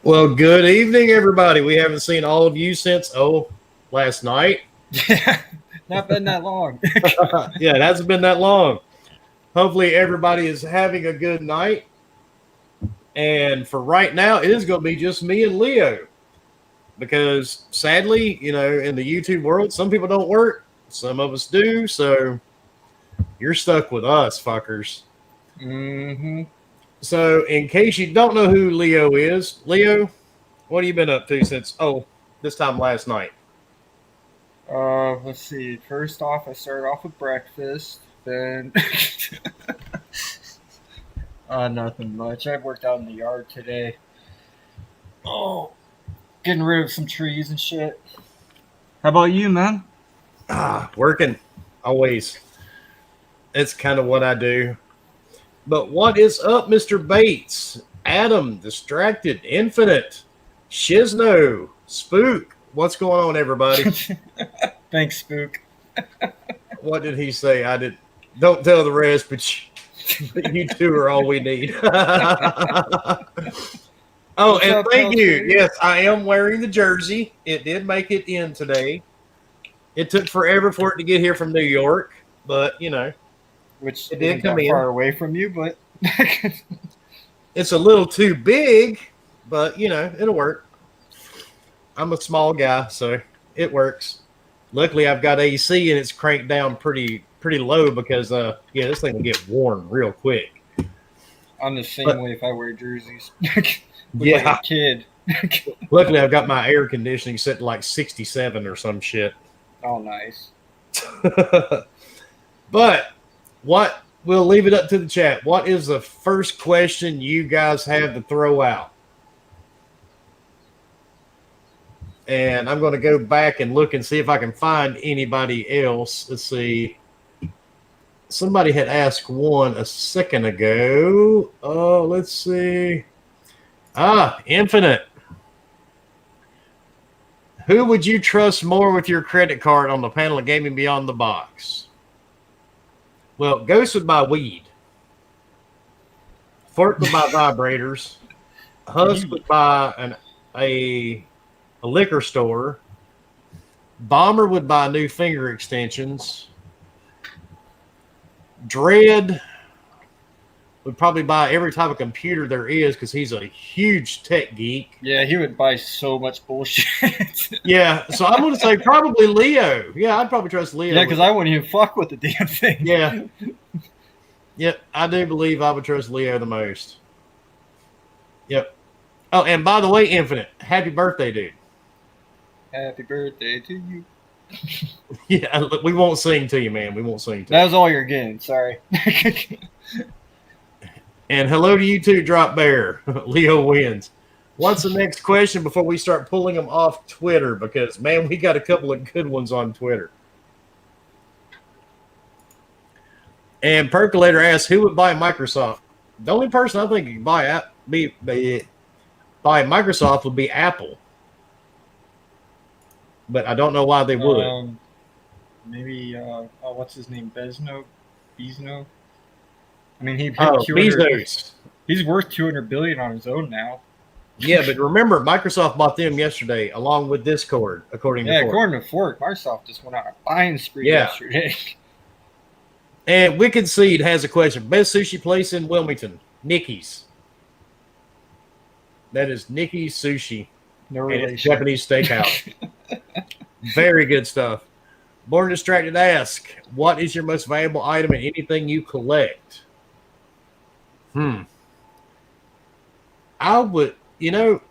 Well, good evening, everybody. We haven't seen all of you since, last night. Yeah, not been that long. Yeah, it hasn't been that long. Hopefully, everybody is having a good night. And for right now, it is going to be just me and Leo. Because sadly, in the YouTube world, some people don't work, some of us do. So you're stuck with us, fuckers. hmm So, in case you don't know who Leo is, Leo, what have you been up to since, this time last night? Let's see. First off, I started off with breakfast. Then, nothing much. I worked out in the yard today. Oh, getting rid of some trees and shit. How about you, man? Working always. It's kind of what I do. But what is up, Mr. Bates? Adam, Distracted, Infinite, Shizno, Spook. What's going on, everybody? Thanks, Spook. What did he say? I did. Don't tell the rest, but you two are all we need. What's And up, thank you. Kelsey? Yes, I am wearing the jersey. It did make it in today. It took forever for it to get here from New York, but Which it did isn't come that in. far away from you, but It's a little too big, but it'll work. I'm a small guy, so it works. Luckily, I've got AC and it's cranked down pretty low because this thing will get warm real quick. I'm the same But- way if I wear jerseys. Look Yeah. like a kid. Luckily, I've got my air conditioning set to like 67 or some shit. Oh, nice. But we'll leave it up to the chat. What is the first question you guys have to throw out? And I'm going to go back and look and see if I can find anybody else. Let's see. Somebody had asked one a second ago. Oh, let's see. Infinite. Who would you trust more with your credit card on the panel of Gaming Beyond the Box? Well, Ghost would buy weed. Fork would buy vibrators. Husk would buy a liquor store. Bomber would buy new finger extensions. Dread would probably buy every type of computer there is because he's a huge tech geek. Yeah, he would buy so much bullshit. Yeah, so I'm going to say probably Leo. Yeah, I'd probably trust Leo. Yeah, because I wouldn't even fuck with the damn thing. Yeah. Yep, I do believe I would trust Leo the most. Yep. Oh, and by the way, Infinite, happy birthday, dude. Happy birthday to you. Yeah, look, we won't sing to you, man. We won't sing to you. That was all you're getting. Sorry. And hello to you too, Drop Bear. Leo wins. What's the next question before we start pulling them off Twitter? Because, man, we got a couple of good ones on Twitter. And Percolator asks, who would buy Microsoft? The only person I think could buy Microsoft would be Apple. But I don't know why they would. Maybe, what's his name? Bezno? I mean, Bezos. He's worth 200 billion on his own now. Yeah, but remember, Microsoft bought them yesterday, along with Discord, according to Fork. According to Fork, Microsoft just went on a buying spree yesterday. And Wicked Seed has a question. Best sushi place in Wilmington? Nikki's. That is Nikki's Sushi. No And relation. it's Japanese steakhouse. Very good stuff. Born Distracted ask, what is your most valuable item in anything you collect? I would,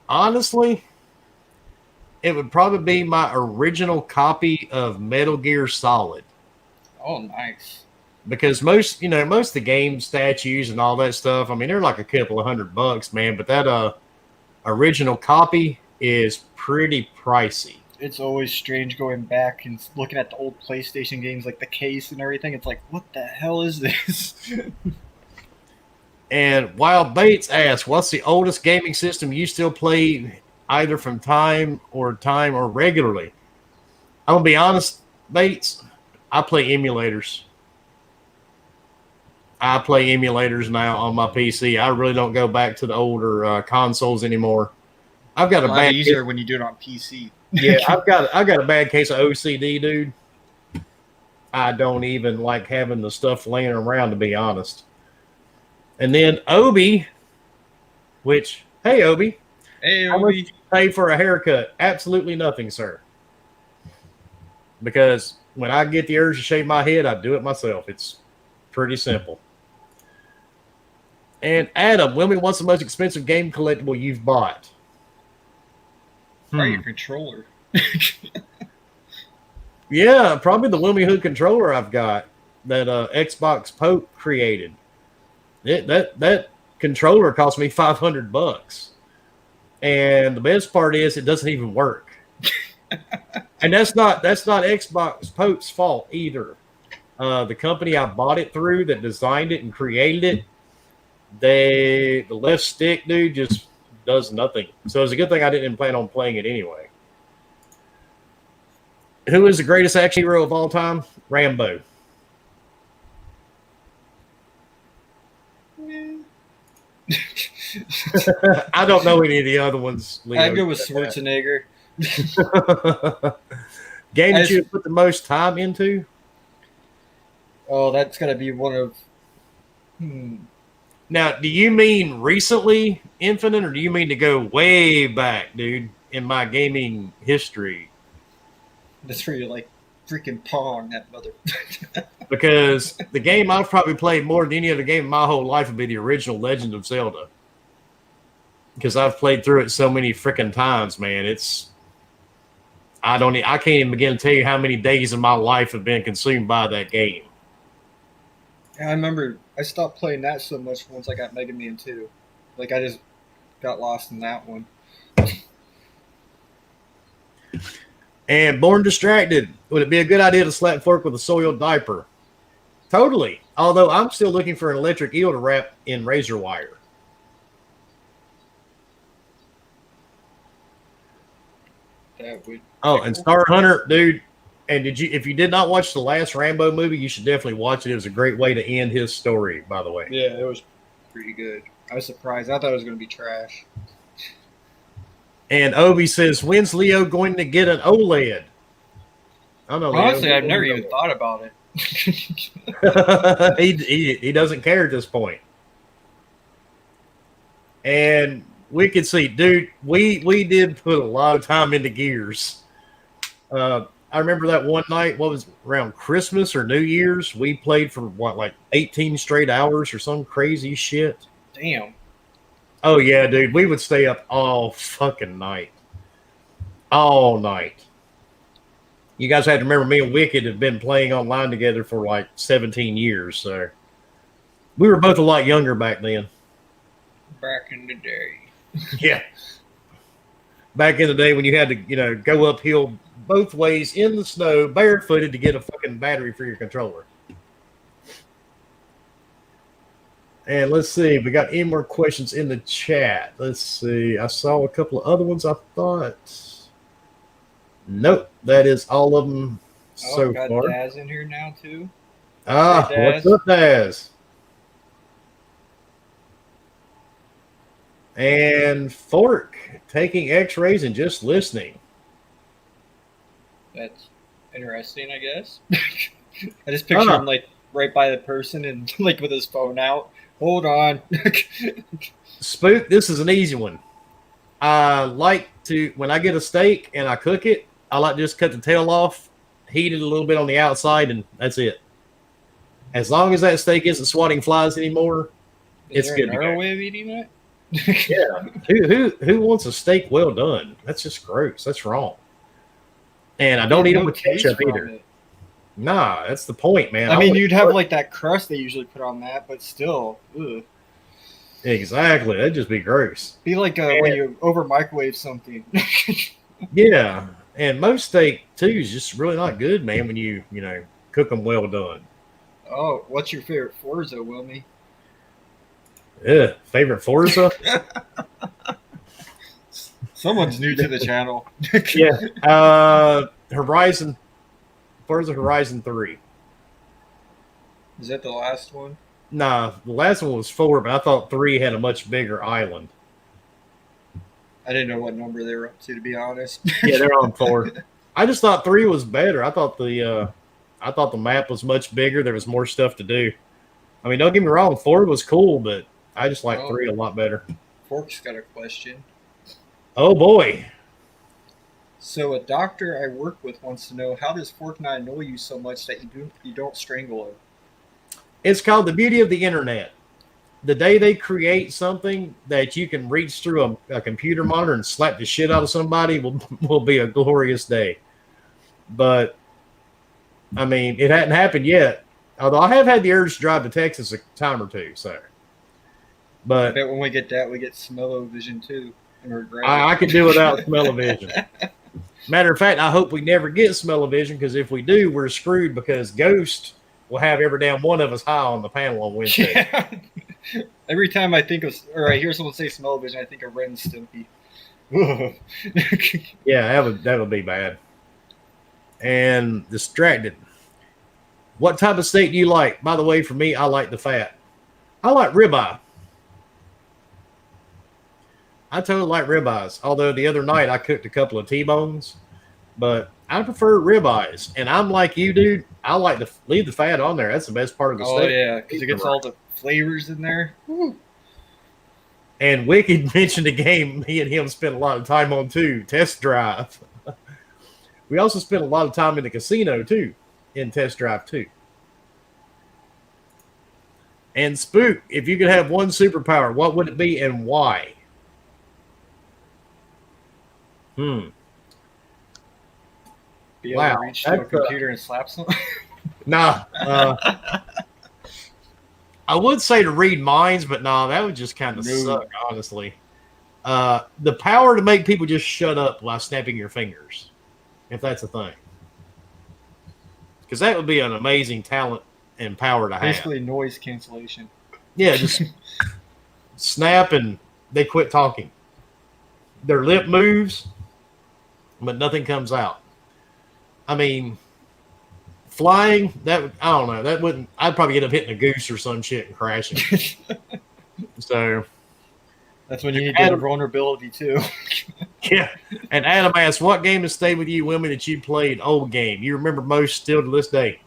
honestly, it would probably be my original copy of Metal Gear Solid. Oh, nice. Because most of the game statues and all that stuff, I mean, they're like a couple of $100, man. But that original copy is pretty pricey. It's always strange going back and looking at the old PlayStation games, like the case and everything. It's like, what the hell is this? And Wild Bates asks, what's the oldest gaming system you still play either from time or regularly? I'm going to be honest, Bates, I play emulators. I play emulators now on my PC. I really don't go back to the older consoles anymore. I've got A a lot bad easier when you do it on PC. yeah, I've got a bad case of OCD, dude. I don't even like having the stuff laying around, to be honest. And then Obi, which, hey, Obi, Hey, how much Obi. did you pay for a haircut? Absolutely nothing, sir. Because when I get the urge to shave my head, I do it myself. It's pretty simple. And Adam, Wilmy, what's the most expensive game collectible you've bought? Probably your controller. Yeah, probably the Wilmy Hood controller I've got that Xbox Pope created. That controller cost me $500, and the best part is it doesn't even work. And that's not Xbox Pope's fault either. The company I bought it through that designed it and created it, the left stick, dude, just does nothing. So it's a good thing I didn't plan on playing it anyway. Who is the greatest action hero of all time? Rambo. I don't know any of the other ones, Leo. I'd go with Schwarzenegger. Game that you put the most time into? Oh, that's got to be one of... Now, do you mean recently Infinite, or do you mean to go way back, dude, in my gaming history? That's for you, like, freaking Pong, that mother. Because the game I've probably played more than any other game in my whole life would be the original Legend of Zelda. Because I've played through it so many freaking times, man. I can't even begin to tell you how many days of my life have been consumed by that game. I remember I stopped playing that so much once I got Mega Man 2. Like, I just got lost in that one. And Born Distracted. Would it be a good idea to slap fork with a soiled diaper? Totally. Although I'm still looking for an electric eel to wrap in razor wire. That would. Oh, and Star Hunter, dude. And if you did not watch the last Rambo movie, you should definitely watch it. It was a great way to end his story, by the way. Yeah, it was pretty good. I was surprised. I thought it was going to be trash. And Obi says, when's Leo going to get an OLED? I don't know. Honestly, I've never even thought about it. he doesn't care at this point. And we could see, dude, we did put a lot of time into Gears. I remember that one night, what was around Christmas or New Year's, we played for like 18 straight hours or some crazy shit. Damn. Oh yeah, dude, we would stay up all fucking night. All night. You guys have to remember, me and Wicked have been playing online together for like 17 years, so we were both a lot younger back then. Back in the day. Yeah. Back in the day when you had to, go uphill both ways in the snow, barefooted, to get a fucking battery for your controller. And let's see, we got any more questions in the chat. Let's see. I saw a couple of other ones, I thought. Nope, that is all of them so got far. Daz in here now, too. What's up, Daz? And Fork, taking x-rays and just listening. That's interesting, I guess. I just picture him, like, right by the person and, like, with his phone out. Hold on. Spook, this is an easy one. I like to, when I get a steak and I cook it, I like to just cut the tail off, heat it a little bit on the outside, and that's it. As long as that steak isn't swatting flies anymore, it's good. Is there another way of eating it? Yeah. Who wants a steak well done? That's just gross. That's wrong. And I don't eat them with ketchup either. Nah, that's the point, man. I mean, you'd have like that crust they usually put on that, but still. Ugh. Exactly. That'd just be gross. Be like when you over microwave something. Yeah. And most steak, too, is just really not good, man, when you cook them well done. Oh, what's your favorite Forza, Wilmy? Favorite Forza? Someone's new to the channel. Yeah. Forza Horizon 3. Is that the last one? Nah, the last one was 4, but I thought 3 had a much bigger island. I didn't know what number they were up to be honest. Yeah, they're on 4. I just thought 3 was better. I thought the map was much bigger. There was more stuff to do. I mean, don't get me wrong, 4 was cool, but I just like 3 a lot better. Fork's got a question. Oh boy. So a doctor I work with wants to know, how does Fork not annoy you so much that you don't strangle her? It's called the beauty of the internet. The day they create something that you can reach through a computer monitor and slap the shit out of somebody will be a glorious day. But, I mean, it hadn't happened yet. Although I have had the urge to drive to Texas a time or two, so. But I bet when we get that, we get smell-o-vision too. And regret I could do without smell-o-vision. Matter of fact, I hope we never get smell-o-vision, because if we do, we're screwed, because Ghost will have every damn one of us high on the panel on Wednesday. Yeah. Every time I think of, or I hear someone say smell-o-vision, I think of Ren and Stimpy. Yeah, that would be bad. And distracted. What type of steak do you like? By the way, for me, I like the fat. I like ribeye. I totally like ribeyes. Although the other night I cooked a couple of T-bones, but I prefer ribeyes. And I'm like you, dude. I like to leave the fat on there. That's the best part of the steak. Oh yeah, because it gets all the flavors in there. Woo. And Wicked mentioned a game me and him spent a lot of time on too, Test Drive. We also spent a lot of time in the casino too, in Test Drive 2. And Spook, if you could have one superpower, what would it be and why? Be able Wow, to reach to a computer and slap someone? Nah. I would say to read minds, but nah, that would just kind of suck, honestly. The power to make people just shut up while snapping your fingers, if that's a thing. Because that would be an amazing talent and power to have. Basically noise cancellation. Yeah, just snap and they quit talking. Their lip moves, but nothing comes out. I mean, flying, I don't know. That wouldn't, I'd probably end up hitting a goose or some shit and crashing. So. That's when you need the vulnerability too. Yeah. And Adam asked, what game has stayed with you, women, that you played? Old game you remember most still to this day?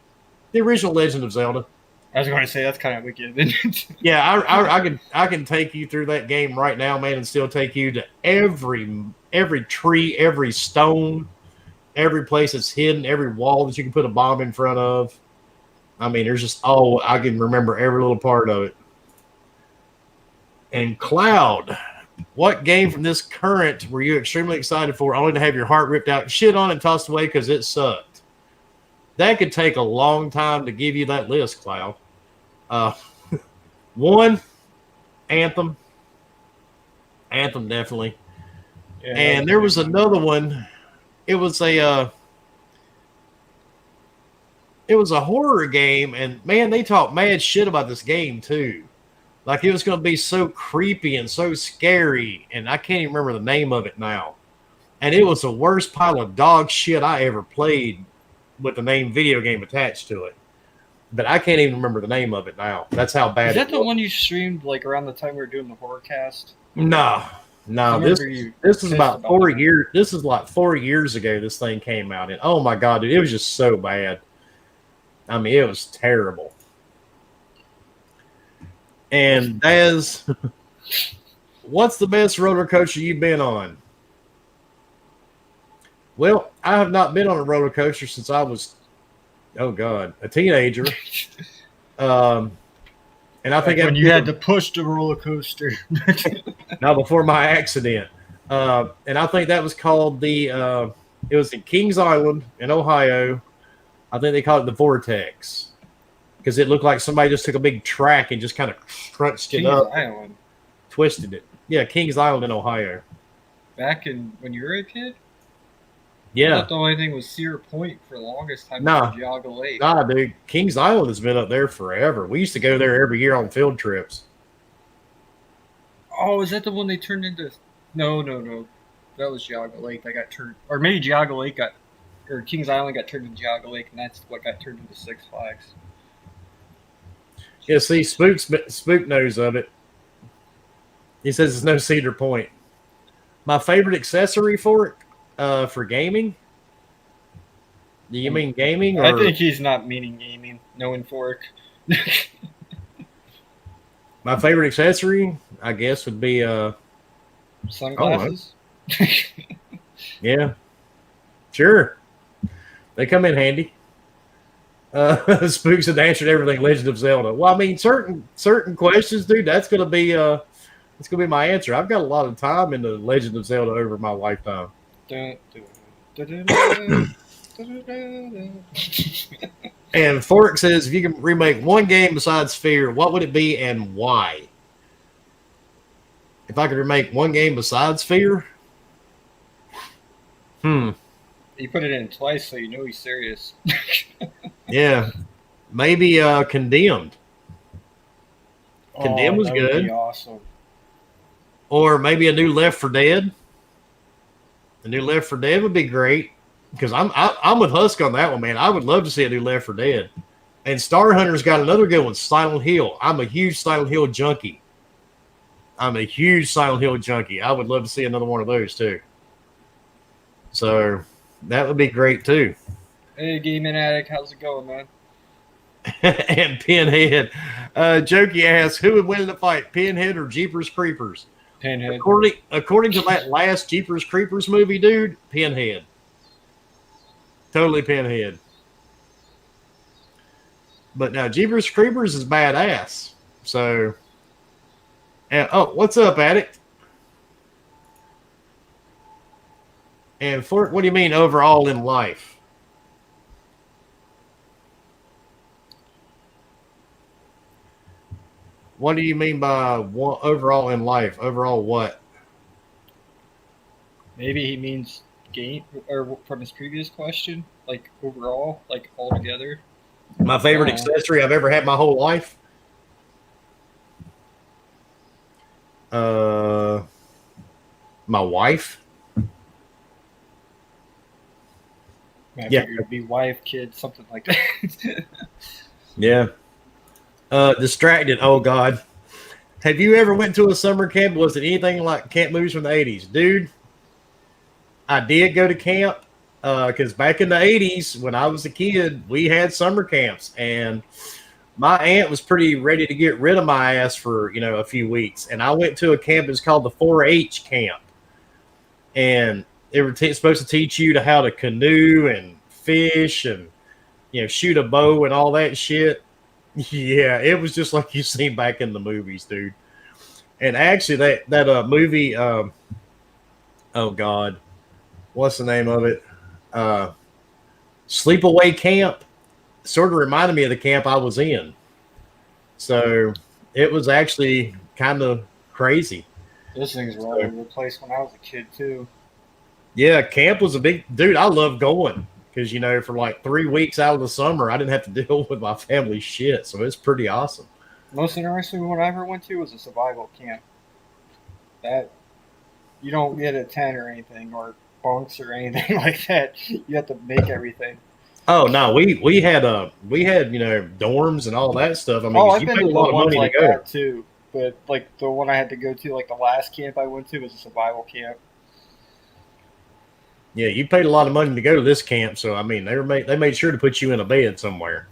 The original Legend of Zelda. I was going to say that's kind of wicked, isn't it? Yeah, I can take you through that game right now, man, and still take you to every tree, every stone, every place that's hidden, every wall that you can put a bomb in front of. I mean, there's just I can remember every little part of it. And Cloud, what game from this current were you extremely excited for, only to have your heart ripped out, shit on, and tossed away because it sucked? That could take a long time to give you that list, Cloud. One, Anthem. Anthem, definitely. Yeah, and there was another one. It was a horror game, and man, they talked mad shit about this game too. Like it was going to be so creepy and so scary, and I can't even remember the name of it now. And it was the worst pile of dog shit I ever played with the name video game attached to it. But I can't even remember the name of it now. That's how bad it was. Is that the one you streamed like around the time we were doing the horror cast? No. This is about 4 years. This is like 4 years ago. This thing came out, and oh my god, dude, it was just so bad. I mean, it was terrible. And Daz, what's the best roller coaster you've been on? Well, I have not been on a roller coaster since I was, a teenager. And I think when you had to push the roller coaster. Now, before my accident. And I think that was called it was in Kings Island in Ohio. I think they called it the Vortex. Because it looked like somebody just took a big track and just kind of crunched it up. Island. Twisted it. Yeah, Kings Island in Ohio. Back when you were a kid? Yeah. I thought the only thing was Cedar Point for the longest time. Nah. Geauga Lake. Nah, dude. Kings Island has been up there forever. We used to go there every year on field trips. Oh, is that the one they turned into? No. That was Geauga Lake. That got turned, or maybe Geauga Lake or Kings Island got turned into Geauga Lake, and that's what got turned into Six Flags. Yeah, see, Spook knows of it. He says there's no Cedar Point. My favorite accessory for it, for gaming. Do you mean gaming? Or? I think he's not meaning gaming. Knowing Fork. My favorite accessory, I guess, would be Sunglasses. Yeah, sure. They come in handy. Spooks have answered everything. Legend of Zelda. Well, I mean, certain questions, dude. That's gonna be my answer. I've got a lot of time in the Legend of Zelda over my lifetime. And Fork says, if you can remake one game besides Fear, what would it be and why? If I could remake one game besides Fear, You put it in twice, so you know he's serious. Yeah, maybe Condemned. Condemned was good. Would be awesome. Or maybe a new Left 4 Dead. A new Left 4 Dead would be great. Because I'm with Husk on that one, man. I would love to see a new Left 4 Dead. And Star Hunter's got another good one, Silent Hill. I'm a huge Silent Hill junkie. I would love to see another one of those too. So that would be great too. Hey, Gaming Addict, how's it going, man? And Pinhead. Jokey asks, who would win in the fight, Pinhead or Jeepers Creepers? Pinhead. According to that last Jeepers Creepers movie, dude, Pinhead. Totally Pinhead. But now Jeepers Creepers is badass. So, and what's up, Addict? And Fork, what do you mean overall in life? What do you mean by overall in life? Overall what? Maybe he means game, or from his previous question, like overall, like all together. My favorite accessory I've ever had my whole life? My wife. Yeah, it'd be wife, kid, something like that. Yeah. Distracted. Oh God. Have you ever went to a summer camp? Was it anything like camp movies from the 80s? Dude, I did go to camp because back in the 80s when I was a kid, we had summer camps, and my aunt was pretty ready to get rid of my ass for, a few weeks. And I went to a camp. It's called the 4-H camp. And they were supposed to teach you how to canoe and fish and, shoot a bow and all that shit. Yeah, it was just like you seen back in the movies, dude. And actually, that movie, oh God, what's the name of it? Sleepaway Camp sort of reminded me of the camp I was in. So it was actually kind of crazy. Those things were all over the place when I was a kid, too. Yeah, camp was a big... Dude, I love going. Because, for like 3 weeks out of the summer, I didn't have to deal with my family shit. So it's pretty awesome. Most interesting one I ever went to was a survival camp. That you don't get a tent or anything, or bunks or anything like that. You have to make everything. Oh no, we had dorms and all that stuff. I mean, I've you been paid a to lot of money like to go that too. But like the one I had to go to, like the last camp I went to was a survival camp. Yeah, you paid a lot of money to go to this camp, so I mean, they made sure to put you in a bed somewhere.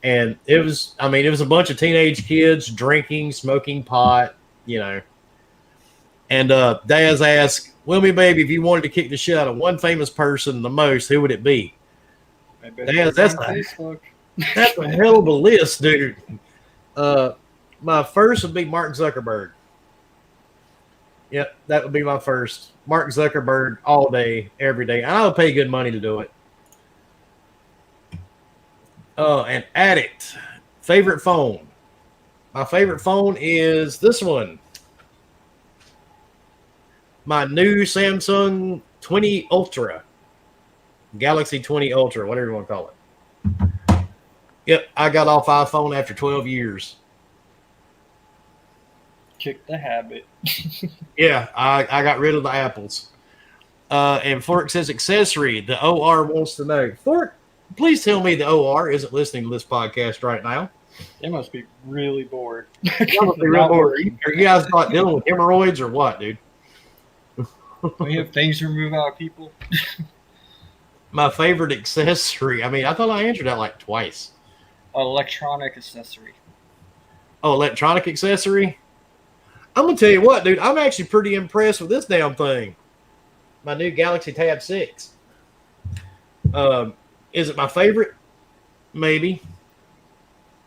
And it was a bunch of teenage kids drinking, smoking pot, And Daz asked, Wilmy, baby, if you wanted to kick the shit out of one famous person the most, who would it be? Daz, that's a hell of a list, dude. My first would be Mark Zuckerberg. Yep, that would be my first. Mark Zuckerberg all day, every day. I would pay good money to do it. And Addict. Favorite phone. My favorite phone is this one. My new Samsung 20 Ultra. Galaxy 20 Ultra, whatever you want to call it. Yep, I got off iPhone after 12 years. Kick the habit. Yeah, I got rid of the apples. And Fork says accessory. The OR wants to know. Fork, please tell me the OR isn't listening to this podcast right now. They must be really bored. Are you guys not dealing with hemorrhoids or what, dude? Don't you have things to remove out of people? My favorite accessory. I mean, I thought I answered that like twice. Electronic accessory. Oh, electronic accessory? I'm going to tell you what, dude. I'm actually pretty impressed with this damn thing. My new Galaxy Tab 6. Is it my favorite? Maybe.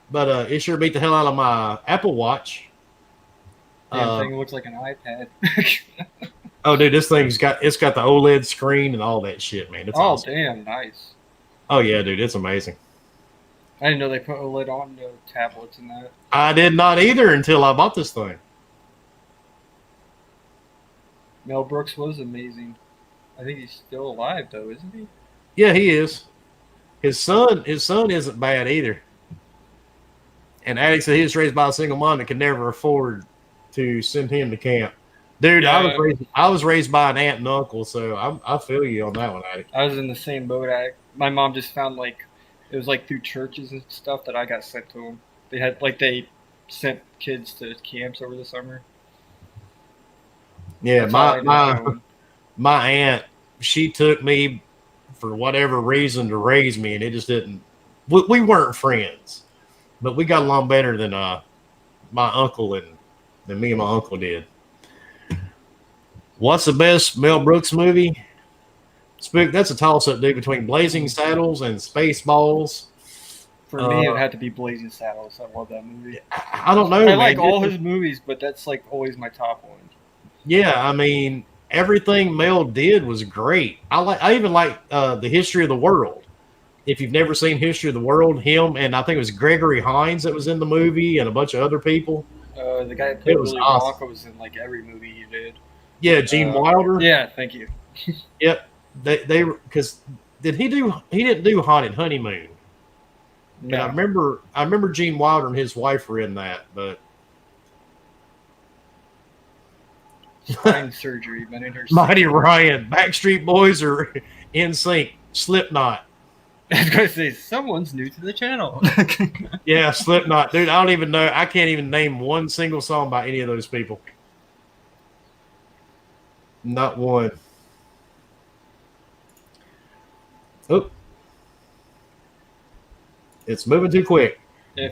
But it sure beat the hell out of my Apple Watch. Damn thing looks like an iPad. Oh, dude, this thing's got the OLED screen and all that shit, man. It's awesome. Damn, nice. Oh yeah, dude, it's amazing. I didn't know they put OLED on the tablets and that. I did not either until I bought this thing. Mel Brooks was amazing. I think he's still alive though, isn't he? Yeah, he is. His son isn't bad either. And Alex said he was raised by a single mom that could never afford to send him to camp. Dude, yeah. I was raised by an aunt and uncle, so I feel you on that one, Alex. I was in the same boat. My mom just found it was through churches and stuff that I got sent to them. They sent kids to camps over the summer. Yeah, my aunt, she took me for whatever reason to raise me, and it just didn't. We weren't friends, but we got along better than my uncle than me and my uncle did. What's the best Mel Brooks movie? Spook. That's a toss-up, dude, between Blazing Saddles and Spaceballs. For me, it had to be Blazing Saddles. I love that movie. I don't know. I like all his movies, but that's always my top one. Yeah, I mean, everything Mel did was great. I even like the History of the World. If you've never seen History of the World, him and I think it was Gregory Hines that was in the movie and a bunch of other people. The guy that played Willy Wonka was in every movie he did. Yeah, Gene Wilder. Yeah, thank you. Yep, they because he didn't do Haunted Honeymoon. No. And I remember Gene Wilder and his wife were in that, but spine surgery, but in her Mighty Ryan, Backstreet Boys are in sync. Slipknot. I was gonna say someone's new to the channel. Yeah, Slipknot, dude. I don't even know. I can't even name one single song by any of those people. Not one. Oh. It's moving too quick.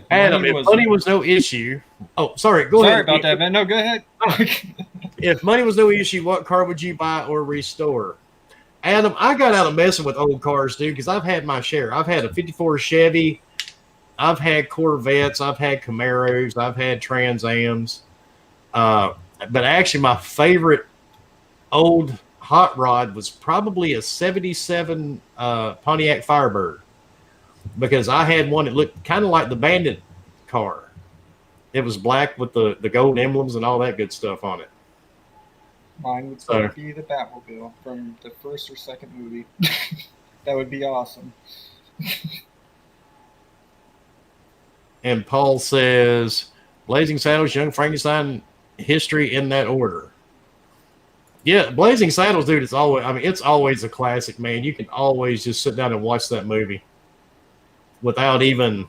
Adam, if money was no issue. Oh, sorry. Go ahead. Sorry about that, man. No, go ahead. If money was no issue, what car would you buy or restore? Adam, I got out of messing with old cars, dude, because I've had my share. I've had a 54 Chevy. I've had Corvettes. I've had Camaros. I've had Trans Ams. But actually, my favorite old hot rod was probably a 77 Pontiac Firebird, because I had one that looked kind of like the Bandit car. It was black with the gold emblems and all that good stuff on it. Mine would be the Batmobile from the first or second movie. That would be awesome. And Paul says, Blazing Saddles, Young Frankenstein, history in that order. Yeah, Blazing Saddles, dude, it's always a classic, man. You can always just sit down and watch that movie without even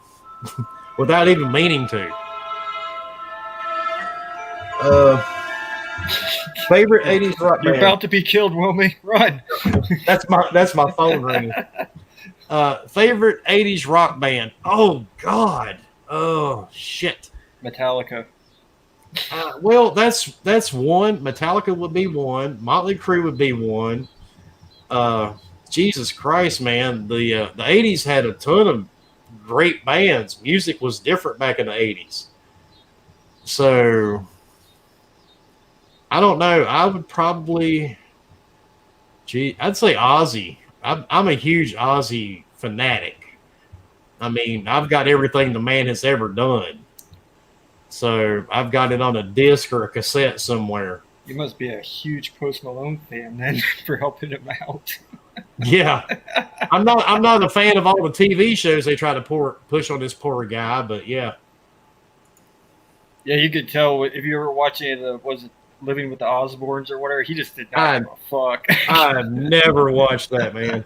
meaning to. Favorite 80s rock band. You're about to be killed, Wilmy. Run. That's my phone ringing. Favorite 80s rock band. Oh God. Oh shit. Metallica. Well, that's one. Metallica would be one. Motley Crue would be one. Jesus Christ, man. The 80s had a ton of great bands. Music was different back in the 80s. So I don't know. I would probably I'd say Ozzy. I'm a huge Ozzy fanatic. I mean, I've got everything the man has ever done. So I've got it on a disc or a cassette somewhere. You must be a huge Post Malone fan then for helping him out. Yeah. I'm not a fan of all the TV shows they try to push on this poor guy, but yeah. Yeah, you could tell if you were watching was it Living with the Osbournes or whatever, he just did not give a fuck. I never watched that, man.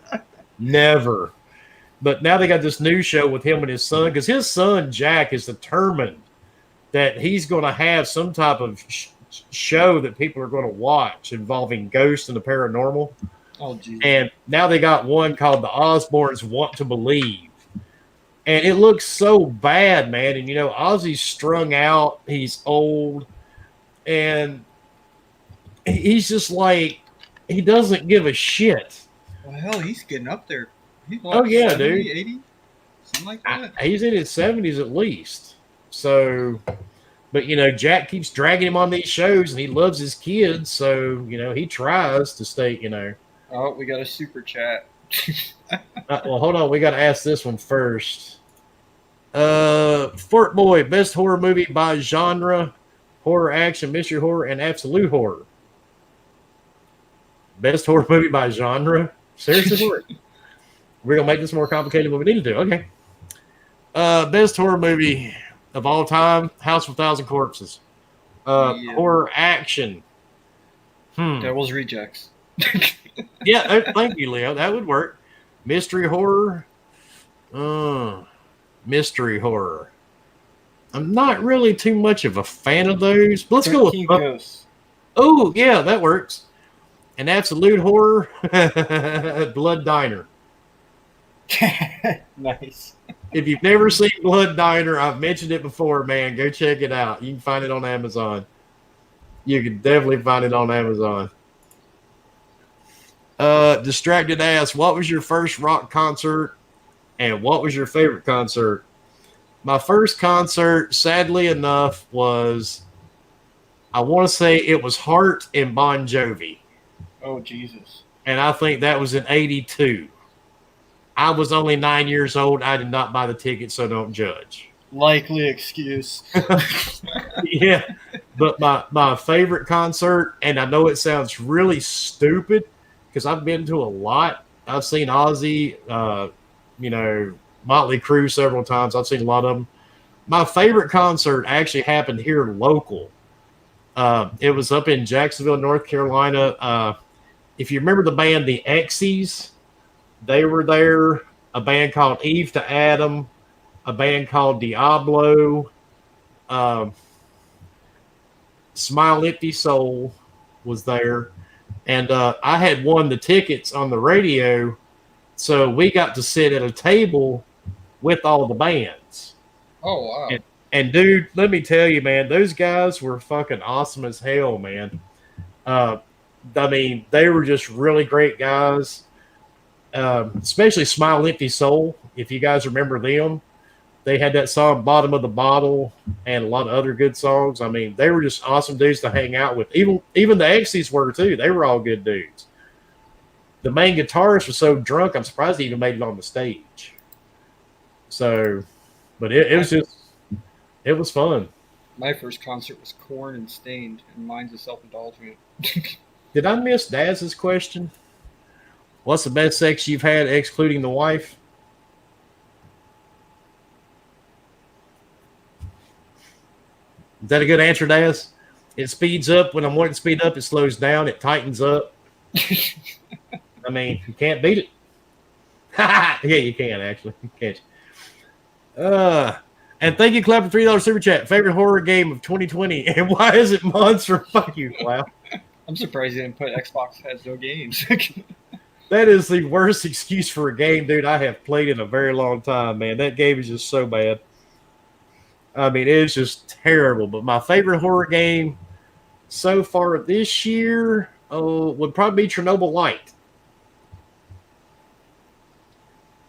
Never. But now they got this new show with him and his son, because his son, Jack, is determined that he's going to have some type of show that people are going to watch involving ghosts and the paranormal. Oh, geez. And now they got one called The Osbournes Want to Believe. And it looks so bad, man. And, Ozzy's strung out. He's old. And he's just like, he doesn't give a shit. Well, hell, he's getting up there. He's Oh, yeah, 70, dude. 80? Something like that. He's in his 70s at least. So, but, Jack keeps dragging him on these shows, and he loves his kids. So, he tries to stay, Oh, we got a super chat. well, hold on. We got to ask this one first. Fort Boy, best horror movie by genre, horror, action, mystery horror, and absolute horror. Best horror movie by genre? Seriously? We're going to make this more complicated than we need to do. Okay. Best horror movie of all time, House of a Thousand Corpses. Horror action. Devil's Rejects. Yeah, thank you, Leo. That would work. Mystery horror. Mystery horror. I'm not really too much of a fan of those. But let's go with Ghosts. Oh, yeah, that works. An absolute horror. Blood Diner. Nice. If you've never seen Blood Diner, I've mentioned it before, man. Go check it out. You can find it on Amazon. You can definitely find it on Amazon. Distracted asks, what was your first rock concert and what was your favorite concert? My first concert, sadly enough, was, I want to say it was Heart and Bon Jovi. Oh, Jesus. And I think that was in 82. I was only 9 years old. I did not buy the ticket, so don't judge. Likely excuse. Yeah. But my favorite concert, and I know it sounds really stupid because I've been to a lot. I've seen Ozzy, Motley Crue several times. I've seen a lot of them. My favorite concert actually happened here local. It was up in Jacksonville, North Carolina. If you remember the band, the X's, they were there. A band called Eve to Adam. A band called Diablo. Smile Empty Soul was there. And I had won the tickets on the radio. So we got to sit at a table with all the bands. Oh, wow. And dude, let me tell you, man, those guys were fucking awesome as hell, man. They were just really great guys. Especially Smile Empty Soul. If you guys remember them, they had that song Bottom of the Bottle and a lot of other good songs. They were just awesome dudes to hang out with. Even the X's were too. They were all good dudes. The main guitarist was so drunk, I'm surprised he even made it on the stage. So, but it was fun. My first concert was Korn and Stained, and mine's a self-indulgent. Did I miss Daz's question? What's the best sex you've had, excluding the wife? Is that a good answer, Daz? It speeds up. When I'm wanting to speed up, it slows down. It tightens up. You can't beat it. Yeah, you can, actually. You can't. And thank you, Clap, for $3 super chat. Favorite horror game of 2020, and why is it Monster? Fuck you, Clap. I'm surprised you didn't put Xbox has no games. That is the worst excuse for a game, dude, I have played in a very long time, man. That game is just so bad. It's just terrible. But my favorite horror game so far this year would probably be Chernobyl Light.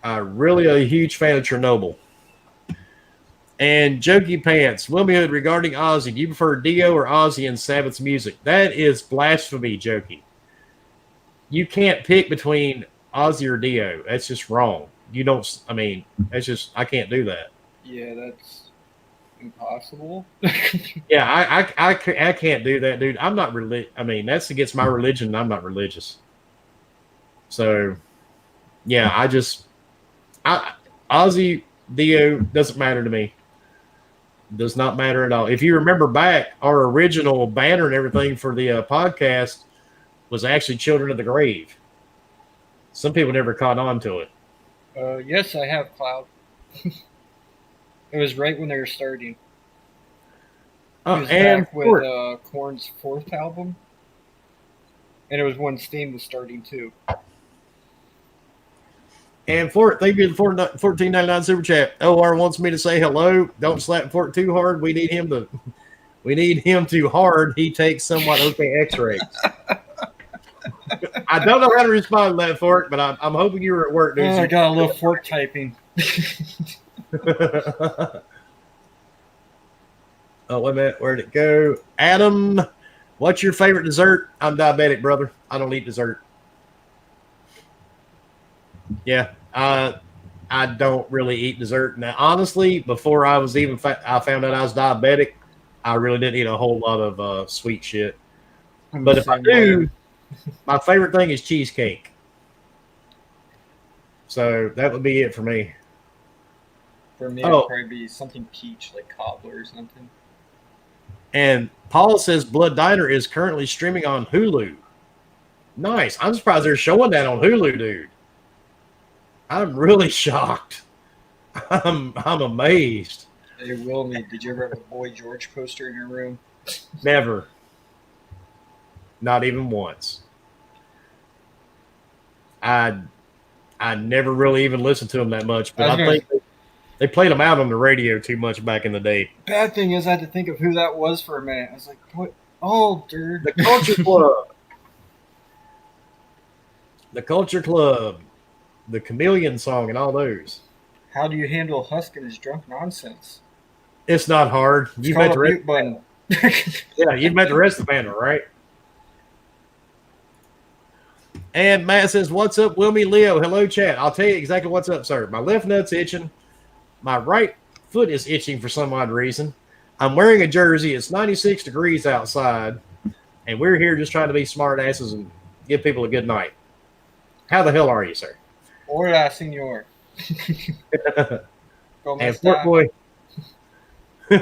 I'm really a huge fan of Chernobyl. And Jokey Pants, Wilmy Hood, regarding Ozzy, do you prefer Dio or Ozzy in Sabbath's music? That is blasphemy, Jokey. You can't pick between Ozzy or Dio. That's just wrong. You don't, that's just, I can't do that. Yeah, that's impossible. Yeah, I can't do that, dude. I'm not that's against my religion, and I'm not religious. So, yeah, Ozzy, Dio, doesn't matter to me. Does not matter at all. If you remember back, our original banner and everything for the podcast was actually Children of the Grave. Some people never caught on to it. Yes, I have, Cloud. It was right when they were starting. He was And back with Korn's 4th album, and it was when Steam was starting too. And Fort, thank you for the $14.99 super chat. OR wants me to say hello. Don't slap Fort too hard. We need him to hard. He takes somewhat okay X-rays. I don't know how to respond to that, Fort, but I'm hoping you were at work, dude. Oh, I got a little fork typing. Oh, wait a minute. Where'd it go? Adam, what's your favorite dessert? I'm diabetic, brother. I don't eat dessert. Yeah, I don't really eat dessert. Now, honestly, before I was even I found out I was diabetic, I really didn't eat a whole lot of sweet shit. But if I do, my favorite thing is cheesecake. So that would be it for me. For me, it would probably be something peach, like cobbler or something. And Paul says Blood Diner is currently streaming on Hulu. Nice. I'm surprised they're showing that on Hulu, dude. I'm really shocked. I'm amazed. Hey, Wilmy, did you ever have a Boy George poster in your room? Never. Not even once. I never really even listened to them that much, but I think they played them out on the radio too much back in the day. Bad thing is I had to think of who that was for a minute. I was like, what? Oh, dude. The Culture Club. The Culture Club. The Chameleon song and all those. How do you handle Husk and his drunk nonsense? It's not hard. You've met the mute button. Yeah, you've met the rest of the band, right? And Matt says, what's up, Wilmy Leo? Hello, chat. I'll tell you exactly what's up, sir. My left nut's itching. My right foot is itching for some odd reason. I'm wearing a jersey. It's 96 degrees outside. And we're here just trying to be smart asses and give people a good night. How the hell are you, sir? Hola, senor. And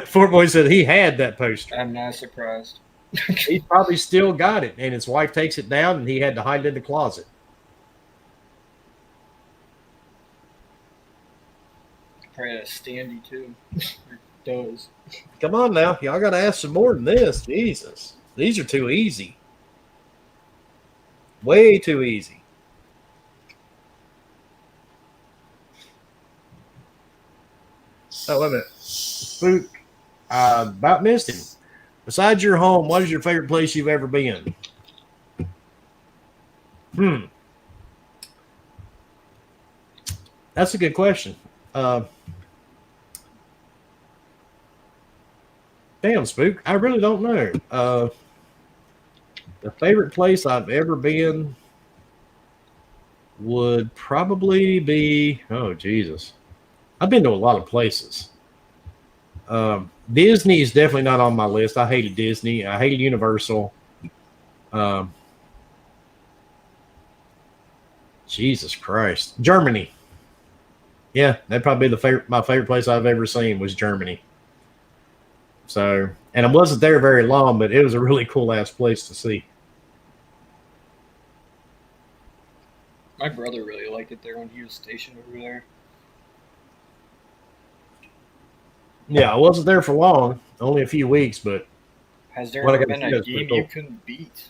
Fort Boy said he had that poster. I'm not surprised. He's probably still got it, and his wife takes it down, and he had to hide it in the closet. Probably a standy, too. Does. Come on now. Y'all got to ask some more than this. Jesus. These are too easy. Way too easy. Oh, wait a minute. Spook. About missed him. Besides your home, what is your favorite place you've ever been? That's a good question. Damn, Spook. I really don't know. The favorite place I've ever been would probably be, oh, Jesus. I've been to a lot of places. Disney is definitely not on my list. I hated Disney. I hated Universal. Jesus Christ. Germany. Yeah, that'd probably be my favorite place I've ever seen was Germany. So, and I wasn't there very long, but it was a really cool-ass place to see. My brother really liked it there when he was stationed over there. Yeah, I wasn't there for long, only a few weeks, but... Has there ever been a game you couldn't beat?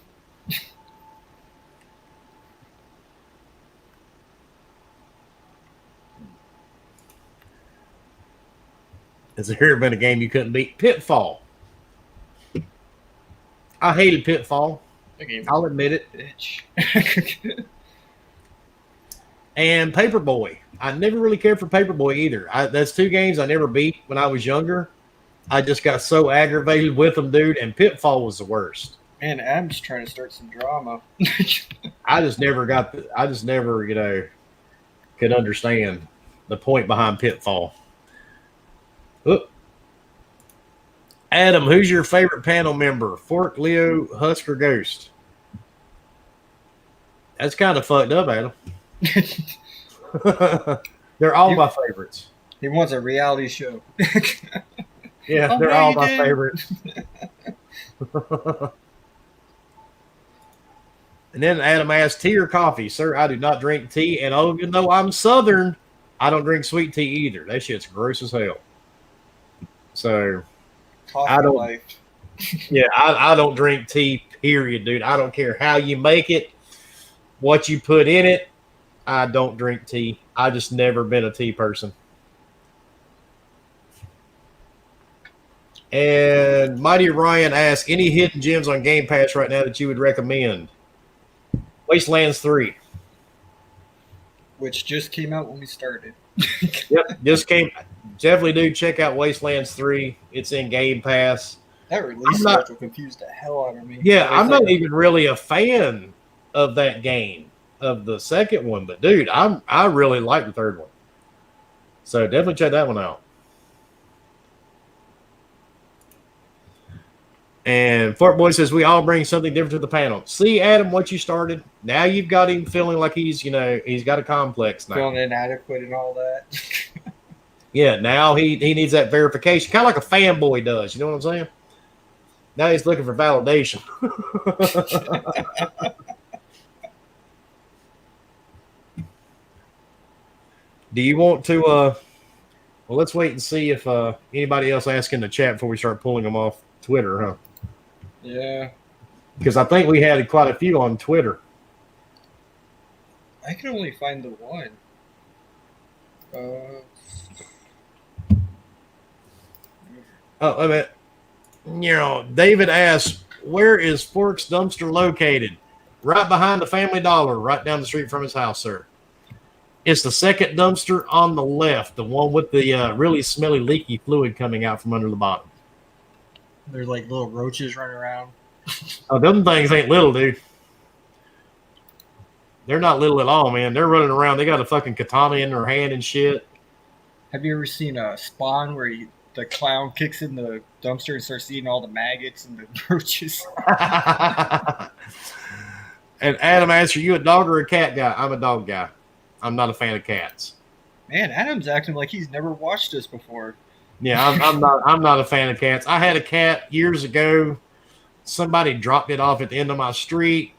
Has there ever been a game you couldn't beat? Pitfall. I hated Pitfall. I'll admit it. Bitch. And Paperboy. I never really cared for Paperboy either. That's two games I never beat when I was younger. I just got so aggravated with them, dude, and Pitfall was the worst. Man, Adam's trying to start some drama. I just never, could understand the point behind Pitfall. Oop. Adam, who's your favorite panel member? Fork, Leo, Husker, Ghost? That's kind of fucked up, Adam. They're all my favorites. He wants a reality show. Yeah, they're all my favorites. And then Adam asked, tea or coffee? Sir, I do not drink tea. And even though I'm Southern, I don't drink sweet tea either. That shit's gross as hell. So, Coffee life. Yeah, I don't drink tea, period, dude. I don't care how you make it, what you put in it. I don't drink tea. I just never been a tea person. And Mighty Ryan asks, any hidden gems on Game Pass right now that you would recommend? Wastelands 3. Which just came out when we started. Yep, just came. Definitely do check out Wastelands 3. It's in Game Pass. That I'm release not, schedule confused the hell out of me. yeah, But I'm it's not like, even really a fan of that game, of the second one, but dude, I really like the third one. So definitely check that one out. And Fort Boy says we all bring something different to the panel. See, Adam, what you started. Now you've got him feeling like he's got a complex now. feeling inadequate and all that. Yeah, now he needs that verification, kind of like a fanboy does. You know what I'm saying? Now he's looking for validation. Do you want to? Well, let's wait and see if anybody else asks in the chat before we start pulling them off Twitter, huh? Yeah. Because I think we had quite a few on Twitter. I can only find the one. Oh, wait a minute. David asks, where is Fork's dumpster located? Right behind the Family Dollar, right down the street from his house, sir. It's the second dumpster on the left, the one with the really smelly, leaky fluid coming out from under the bottom. There's like little roaches running around. Oh, them things ain't little, dude. They're not little at all, man. They're running around. They got a fucking katana in their hand and shit. Have you ever seen a Spawn where the clown kicks in the dumpster and starts eating all the maggots and the roaches? And Adam asks, are you a dog or a cat guy? I'm a dog guy. I'm not a fan of cats. Man, Adam's acting like he's never watched this before. Yeah, I'm not a fan of cats. I had a cat years ago. Somebody dropped it off at the end of my street,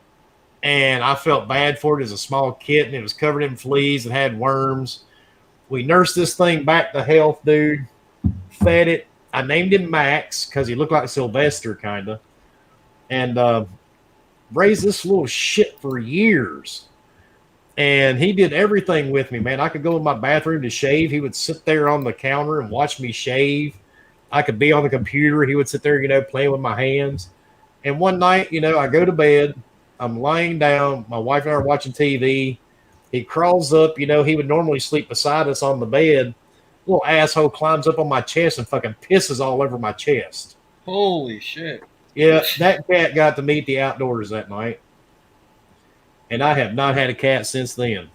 and I felt bad for it as a small kitten. It was covered in fleas and had worms. We nursed this thing back to health, dude. Fed it. I named him Max because he looked like Sylvester, kind of. And raised this little shit for years. And he did everything with me, man. I could go in my bathroom to shave. He would sit there on the counter and watch me shave. I could be on the computer. He would sit there, playing with my hands. And one night, I go to bed. I'm laying down. My wife and I are watching TV. He crawls up. He would normally sleep beside us on the bed. Little asshole climbs up on my chest and fucking pisses all over my chest. Holy shit. Yeah, that cat got to meet the outdoors that night. And I have not had a cat since then.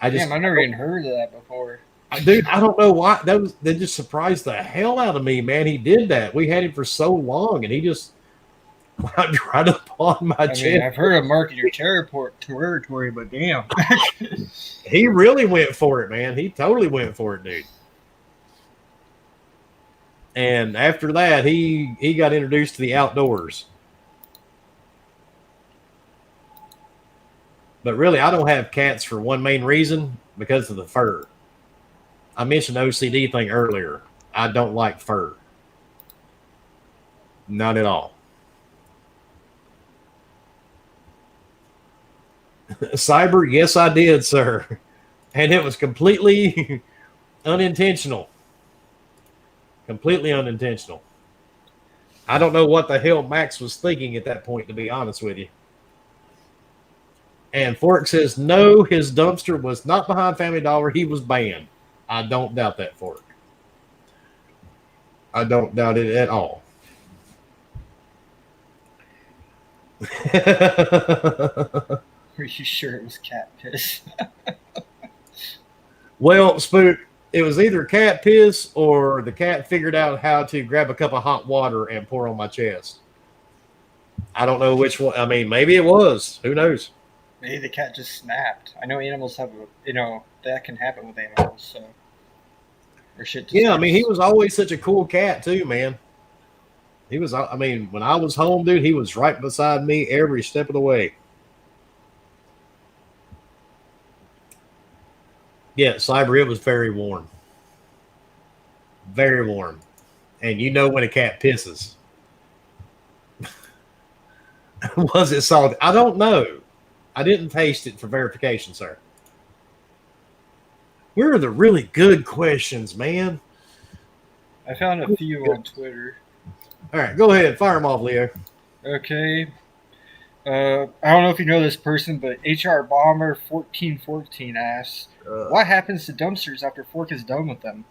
Damn, I've never even heard of that before. Dude, I don't know why. That just surprised the hell out of me, man. He did that. We had him for so long, and he just climbed right up on my chest. Mean, I've heard of marking your territory, but damn. He really went for it, man. He totally went for it, dude. And after that, he got introduced to the outdoors. But really, I don't have cats for one main reason, because of the fur. I mentioned the OCD thing earlier. I don't like fur. Not at all. Cyber, yes, I did, sir. And it was completely unintentional. Completely unintentional. I don't know what the hell Max was thinking at that point, to be honest with you. And Fork says, no, his dumpster was not behind Family Dollar. He was banned. I don't doubt that, Fork. I don't doubt it at all. Are you sure it was cat piss? Well, Spook, it was either cat piss or the cat figured out how to grab a cup of hot water and pour on my chest. I don't know which one. I mean, maybe it was. Who knows? Maybe the cat just snapped. I know animals have, that can happen with animals, so. Or shit. Yeah, I mean, he was always such a cool cat, too, man. He was, I mean, when I was home, dude, he was right beside me every step of the way. Yeah, Cyber, it was very warm. Very warm. And you know when a cat pisses. Was it salty? I don't know. I didn't taste it for verification, sir. Where are the really good questions, man? I found a few on Twitter. All right, go ahead. Fire them off, Leo. Okay. I don't know if you know this person, but HR Bomber 1414 asks, "What happens to dumpsters after Fork is done with them?"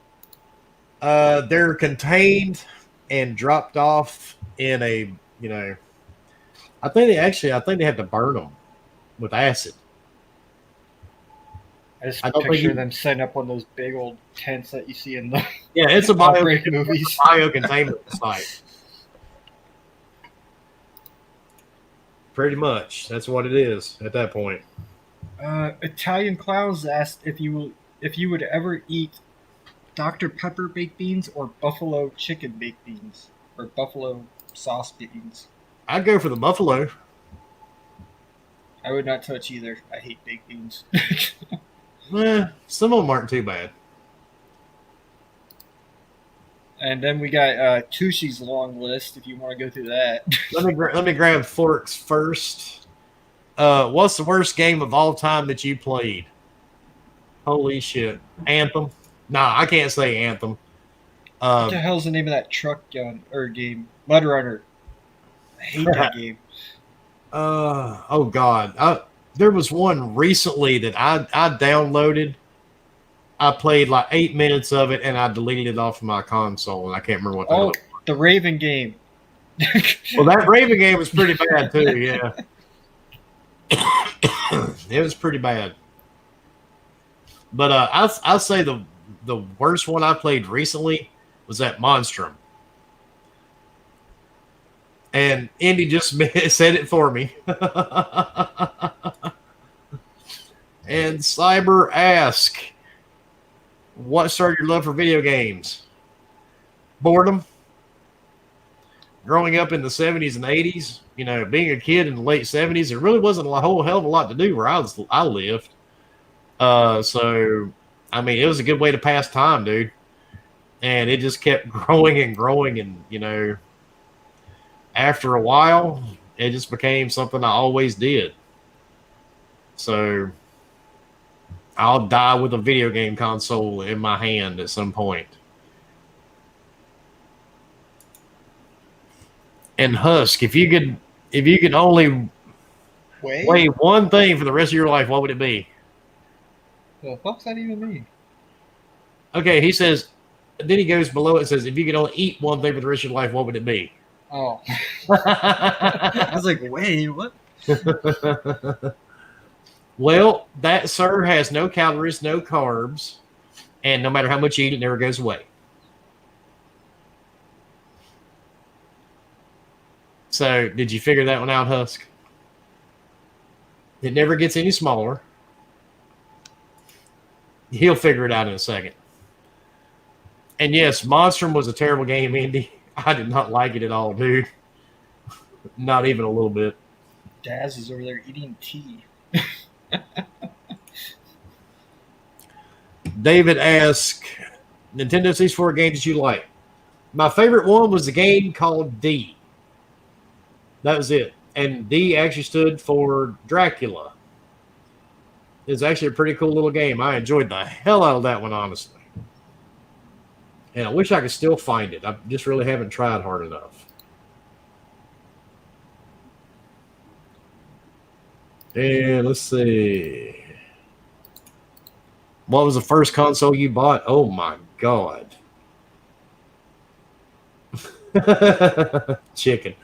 They're contained and dropped off in a, I think they have to burn them with acid. I just picture them setting up one of those big old tents that you see in the it's a movies. Biocontainment site. Pretty much, that's what it is at that point. Italian Clowns asked if you would ever eat Dr. Pepper baked beans or buffalo chicken baked beans or buffalo sauce beans. I'd go for the buffalo. I would not touch either. I hate baked beans. Some of them aren't too bad. And then we got Tushi's long list. If you want to go through that, let me grab Forks first. What's the worst game of all time that you played? Holy shit, Anthem. Nah, I can't say Anthem. What the hell's the name of that truck gun or game? Mud Runner. I hate that game. Oh god, there was one recently that I downloaded. I played like 8 minutes of it and I deleted it off of my console, and I can't remember what that was. The Raven game. Well, that Raven game was pretty bad too. Yeah, it was pretty bad. But I'll say the worst one I played recently was that Monstrum. And Indy just said it for me. And Cyber ask, what started your love for video games? Boredom. Growing up in the 70s and 80s, being a kid in the late 70s, there really wasn't a whole hell of a lot to do where I lived. So, I mean, it was a good way to pass time, dude. And it just kept growing and growing. And, after a while, it just became something I always did. So, I'll die with a video game console in my hand at some point. And Husk, if you could only weigh one thing for the rest of your life, what would it be? The fuck's that even mean? Okay, he says, then he goes below it and says, if you could only eat one thing for the rest of your life, what would it be? Oh. I was like, wait, what? Well, that, sir, has no calories, no carbs, and no matter how much you eat, it never goes away. So, did you figure that one out, Husk? It never gets any smaller. He'll figure it out in a second. And yes, Monstrum was a terrible game, Indy. I did not like it at all, dude. Not even a little bit. Daz is over there eating tea. David asked, Nintendo 64 games that you like. My favorite one was the game called D. That was it. And D actually stood for Dracula. It's actually a pretty cool little game. I enjoyed the hell out of that one, honestly. And I wish I could still find it. I just really haven't tried hard enough. And let's see. What was the first console you bought? Oh my God. Chicken.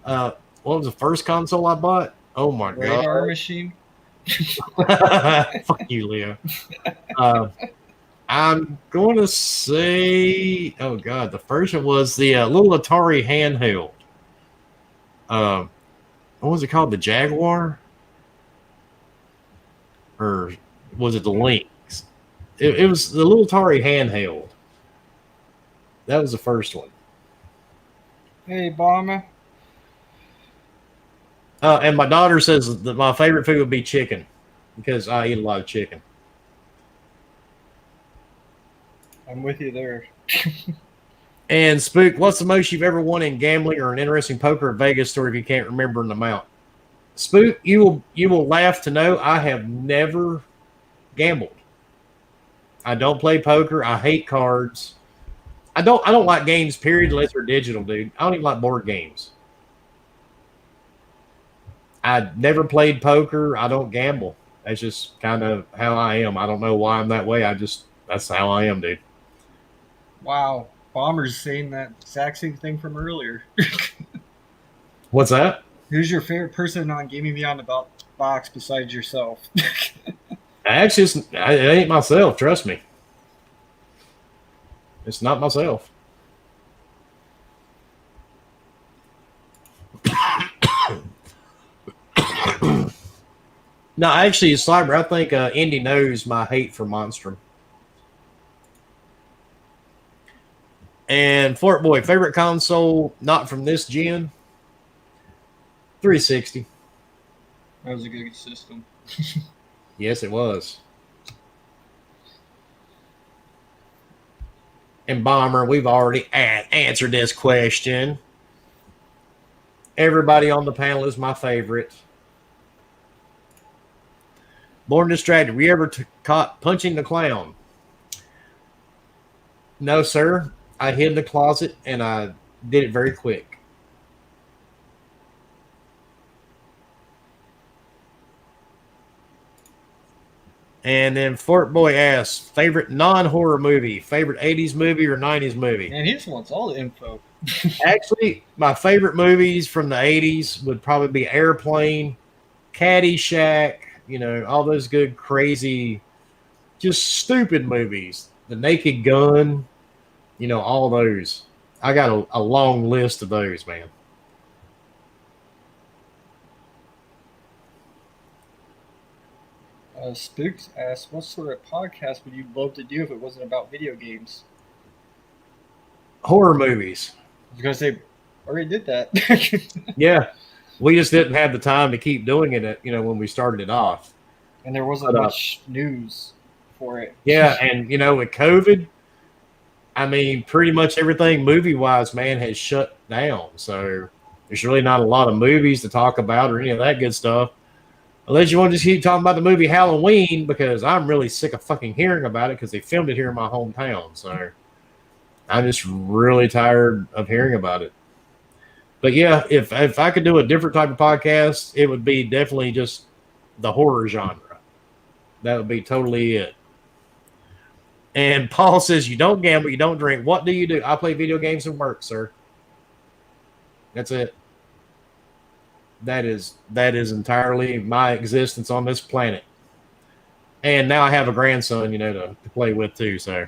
What was the first console I bought? Oh my God. Radar machine? Fuck you, Leo. I'm going to say, oh God, the first one was the little Atari handheld. What was it called? The Jaguar? Or was it the Lynx? It was the little Atari handheld. That was the first one. Hey, Bomber. And my daughter says that my favorite food would be chicken because I eat a lot of chicken. I'm with you there. And Spook, what's the most you've ever won in gambling or an interesting poker or Vegas story if you can't remember an amount? Spook, you will laugh to know I have never gambled. I don't play poker. I hate cards. I don't like games, period, unless they're digital, dude. I don't even like board games. I never played poker. I don't gamble. That's just kind of how I am. I don't know why I'm that way. That's how I am, dude. Wow. Bomber's saying that exact same thing from earlier. What's that? Who's your favorite person on Gaming Beyond the Box besides yourself? Actually, it ain't myself. Trust me. It's not myself. No, actually, Cyber, I think Indy knows my hate for Monstrum. And Fort Boy, favorite console, not from this gen? 360. That was a good system. Yes, it was. And Bomber, we've already answered this question. Everybody on the panel is my favorite. Born Distracted, were you ever caught punching the clown? No, sir. I hid in the closet and I did it very quick. And then Fort Boy asks, favorite non-horror movie, favorite 80s movie or 90s movie? Man, he just wants all the info. Actually, my favorite movies from the 80s would probably be Airplane, Caddyshack, all those good, crazy, just stupid movies. The Naked Gun, all those. I got a long list of those, man. Spooks asks, what sort of podcast would you love to do if it wasn't about video games? Horror movies. I was going to say, already did that. Yeah. We just didn't have the time to keep doing it, when we started it off. And there wasn't much news for it. Yeah, and, with COVID, I mean, pretty much everything movie-wise, man, has shut down. So there's really not a lot of movies to talk about or any of that good stuff. Unless you want to just keep talking about the movie Halloween, because I'm really sick of fucking hearing about it because they filmed it here in my hometown. So I'm just really tired of hearing about it. But yeah, if I could do a different type of podcast, it would be definitely just the horror genre. That would be totally it. And Paul says, you don't gamble, you don't drink. What do you do? I play video games and work, sir. That's it. That is entirely my existence on this planet. And now I have a grandson, to play with too. So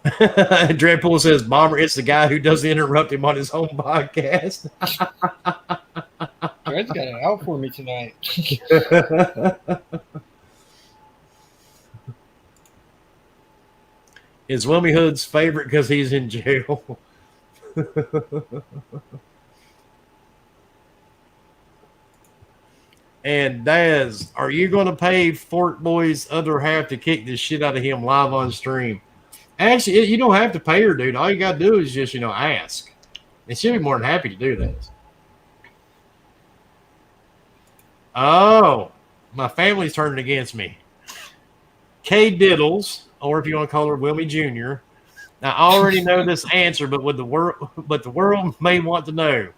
Dreadpool says, Bomber, it's the guy who doesn't interrupt him on his own podcast. Dread's got it out for me tonight. Is Wilmy Hood's favorite because he's in jail? And Daz, are you going to pay Fort Boy's other half to kick this shit out of him live on stream? Actually, you don't have to pay her, dude. All you got to do is just, ask. And she'll be more than happy to do this. Oh, my family's turning against me. K Diddles, or if you want to call her Wilmy Jr. Now, I already know this answer, but the world may want to know.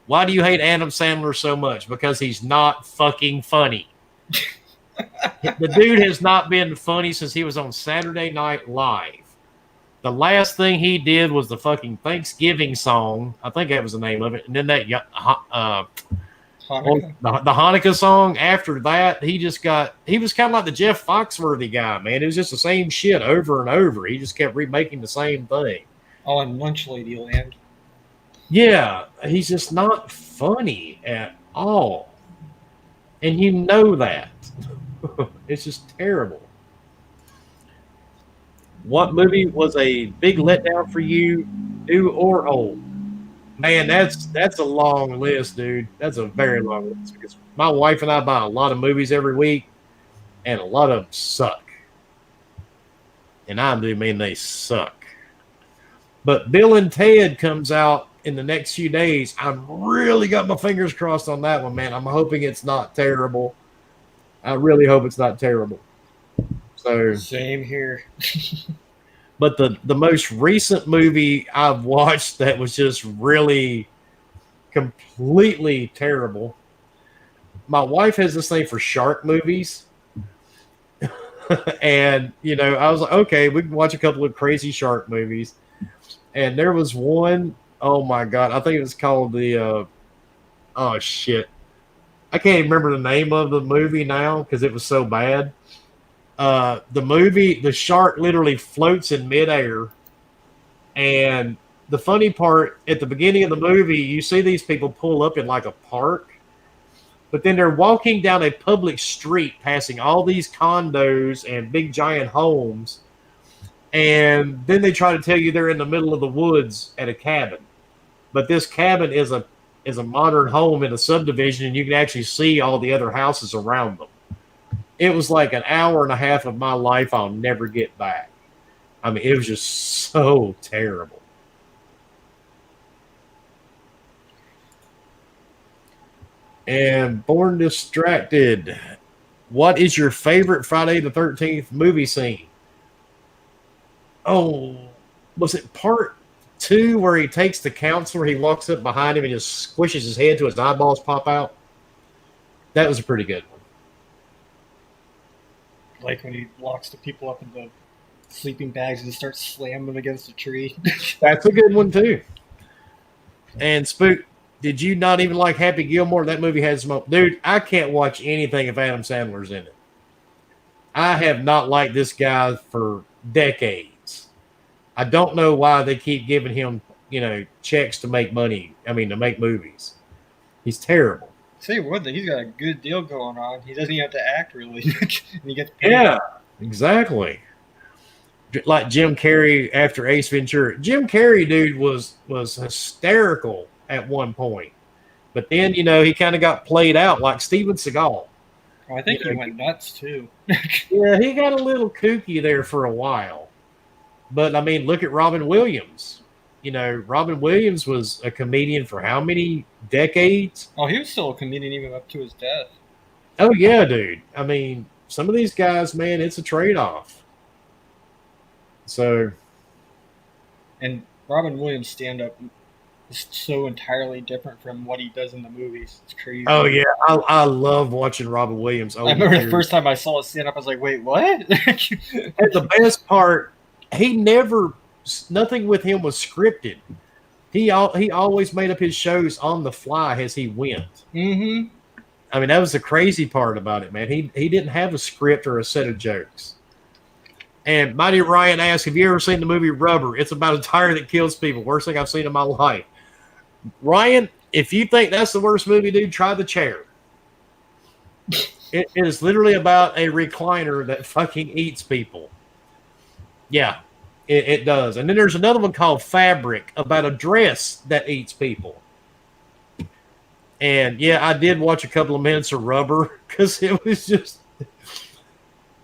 Why do you hate Adam Sandler so much? Because he's not fucking funny. The dude has not been funny since he was on Saturday Night Live. The last thing he did was the fucking Thanksgiving song. I think that was the name of it. And then that Hanukkah. The Hanukkah song. After that, he was kind of like the Jeff Foxworthy guy, man. It was just the same shit over and over. He just kept remaking the same thing. Oh, and Lunch Lady Land. Yeah, he's just not funny at all. And you know that. It's just terrible. What movie was a big letdown for you, new or old? Man, that's a long list, dude. That's a very long list because my wife and I buy a lot of movies every week, and a lot of them suck. And I do mean they suck. But Bill and Ted comes out in the next few days. I've really got my fingers crossed on that one, man. I'm hoping it's not terrible. I really hope it's not terrible. So, Same here. but the most recent movie I've watched that was just really completely terrible. My wife has this thing for shark movies. And, I was like, okay, we can watch a couple of crazy shark movies. And there was one, oh my God, I think it was called oh shit. I can't even remember the name of the movie now because it was so bad. The movie, the shark literally floats in midair. And the funny part, at the beginning of the movie, you see these people pull up in like a park. But then they're walking down a public street, passing all these condos and big giant homes. And then they try to tell you they're in the middle of the woods at a cabin. But this cabin is a modern home in a subdivision, and you can actually see all the other houses around them. It was like an hour and a half of my life I'll never get back. I mean, it was just so terrible. And Born Distracted. What is your favorite Friday the 13th movie scene? Oh, was it part 2 where he takes the counselor, he walks up behind him and just squishes his head till his eyeballs pop out? That was a pretty good one. Like when he locks the people up in the sleeping bags and starts slamming against a tree. That's a good one too. And Spook, did you not even like Happy Gilmore? That movie has smoke. Dude, I can't watch anything if Adam Sandler's in it. I have not liked this guy for decades. I don't know why they keep giving him, checks to make money. I mean, to make movies. He's terrible. Say what? He's got a good deal going on. He doesn't even have to act really. And he gets paid. Yeah, exactly. Like Jim Carrey after Ace Ventura. Jim Carrey, dude, was hysterical at one point. But then, he kind of got played out like Steven Seagal. Oh, I think he went nuts, too. Yeah, he got a little kooky there for a while. But, I mean, look at Robin Williams. Robin Williams was a comedian for how many decades? Oh, he was still a comedian even up to his death. Oh, yeah, dude. I mean, some of these guys, man, it's a trade-off. So. And Robin Williams' stand-up is so entirely different from what he does in the movies. It's crazy. Oh, yeah. I love watching Robin Williams. I remember the first time I saw his stand-up, I was like, wait, what? And the best part, nothing with him was scripted. He always made up his shows on the fly as he went. Mm-hmm. I mean, that was the crazy part about it, man. He didn't have a script or a set of jokes. And Mighty Ryan asked, have you ever seen the movie Rubber? It's about a tire that kills people. Worst thing I've seen in my life. Ryan, if you think that's the worst movie, dude, try The Chair. It is literally about a recliner that fucking eats people. Yeah, it does. And then there's another one called Fabric about a dress that eats people. And yeah, I did watch a couple of minutes of Rubber because it was just,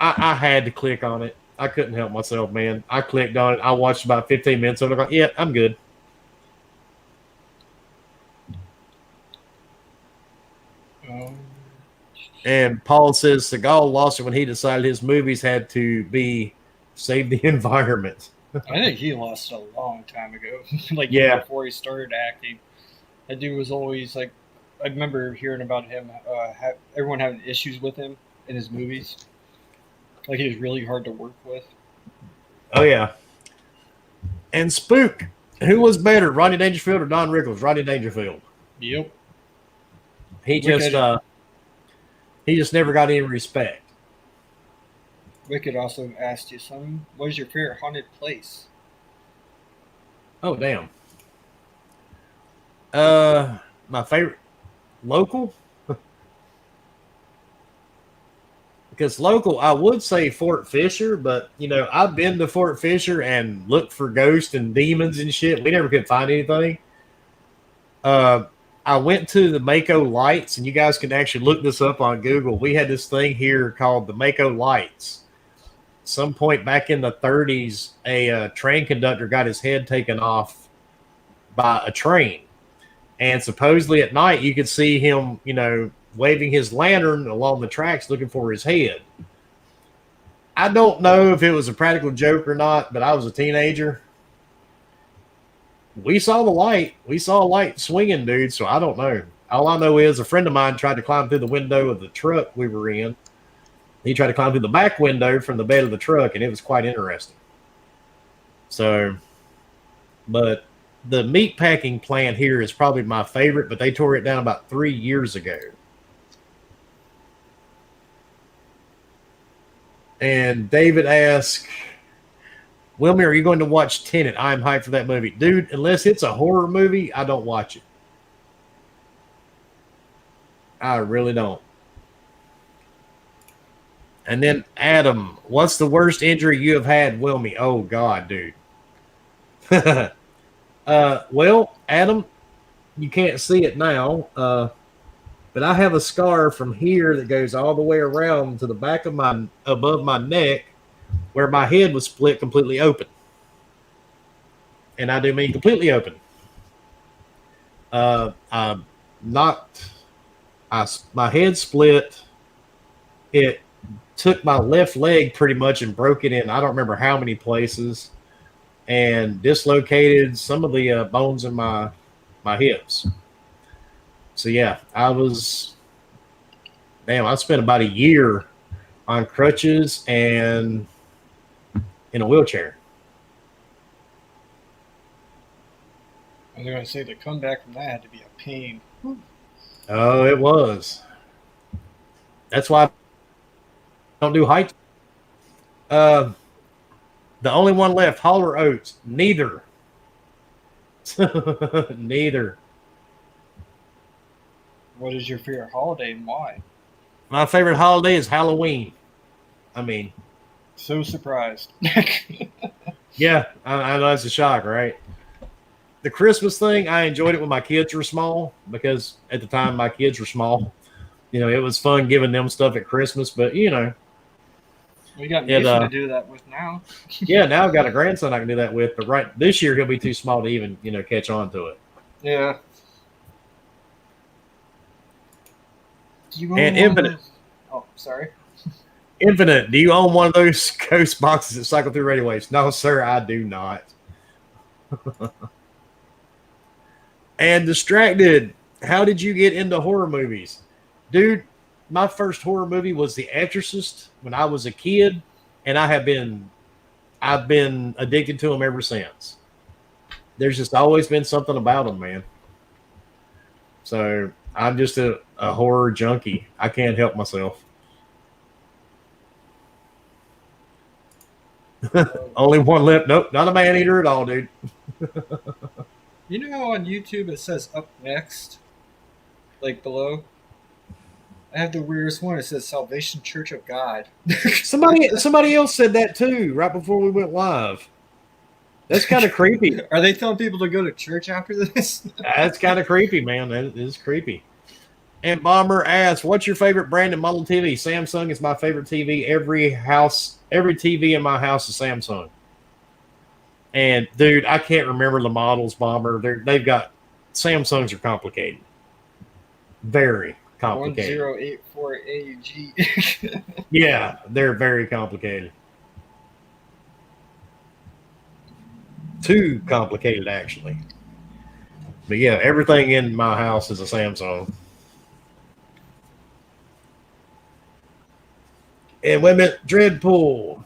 I had to click on it. I couldn't help myself, man. I clicked on it. I watched about 15 minutes of it. I'm like, yeah, I'm good. And Paul says Seagal lost it when he decided his movies had to be save the environment. I think he lost it a long time ago. Before he started acting. That dude was always like, I remember hearing about him, everyone having issues with him in his movies. Like he was really hard to work with. Oh, yeah. And Spook, who was better, Rodney Dangerfield or Don Rickles? Rodney Dangerfield. Yep. He just never got any respect. Wicked also asked you, son, what is your favorite haunted place? Oh, damn. My favorite local? Because local, I would say Fort Fisher, but, I've been to Fort Fisher and looked for ghosts and demons and shit. We never could find anything. I went to the Mako Lights, and you guys can actually look this up on Google. We had this thing here called the Mako Lights. Some point back in the 30s, a train conductor got his head taken off by a train. And supposedly at night, you could see him, waving his lantern along the tracks looking for his head. I don't know if it was a practical joke or not, but I was a teenager. We saw the light. We saw a light swinging, dude, so I don't know. All I know is a friend of mine tried to climb through the window of the truck we were in. He tried to climb through the back window from the bed of the truck, and it was quite interesting. So, but the meat packing plant here is probably my favorite, but they tore it down about 3 years ago. And David asked, Wilmy, are you going to watch Tenet? I'm hyped for that movie. Dude, unless it's a horror movie, I don't watch it. I really don't. And then Adam, what's the worst injury you have had, Wilmy? Oh, God, dude. Well, Adam, you can't see it now, but I have a scar from here that goes all the way around to the back of above my neck, where my head was split completely open. And I do mean completely open. My head split. It took my left leg pretty much and broke it in, I don't remember how many places, and dislocated some of the bones in my hips. So yeah, I spent about a year on crutches and in a wheelchair. I was going to say the comeback from that had to be a pain. Oh, it was. That's why I don't do height. The only one left, Holler Oats. Neither. Neither. What is your favorite holiday and why? My favorite holiday is Halloween. I mean, so surprised. Yeah, I know it's a shock, right? The Christmas thing, I enjoyed it when my kids were small, because at the time my kids were small. It was fun giving them stuff at Christmas, but We got Mason to do that with now. Yeah, now I've got a grandson I can do that with, but right this year he'll be too small to even, catch on to it. Yeah. And Infinite. Oh, sorry. Infinite, do you own one of those ghost boxes that cycle through radio waves? No, sir, I do not. And Distracted, how did you get into horror movies? Dude, my first horror movie was The Exorcist when I was a kid, and I've been addicted to them ever since. There's just always been something about them, man. So I'm just a horror junkie. I can't help myself. Only one lip. Nope, not a man eater at all, dude. You know how on YouTube it says up next, like below? I have the weirdest one. It says Salvation Church of God. Somebody else said that too right before we went live. That's kind of creepy. Are they telling people to go to church after this? That's kind of creepy, man. That is creepy. And Bomber asks, what's your favorite brand of model TV? Samsung is my favorite TV. Every TV in my house is Samsung. And dude, I can't remember the models, Bomber. They've got Samsungs are complicated. Very complicated. 1084AG. Yeah, they're very complicated. Too complicated, actually. But yeah, everything in my house is a Samsung. And wait a minute, Dreadpool.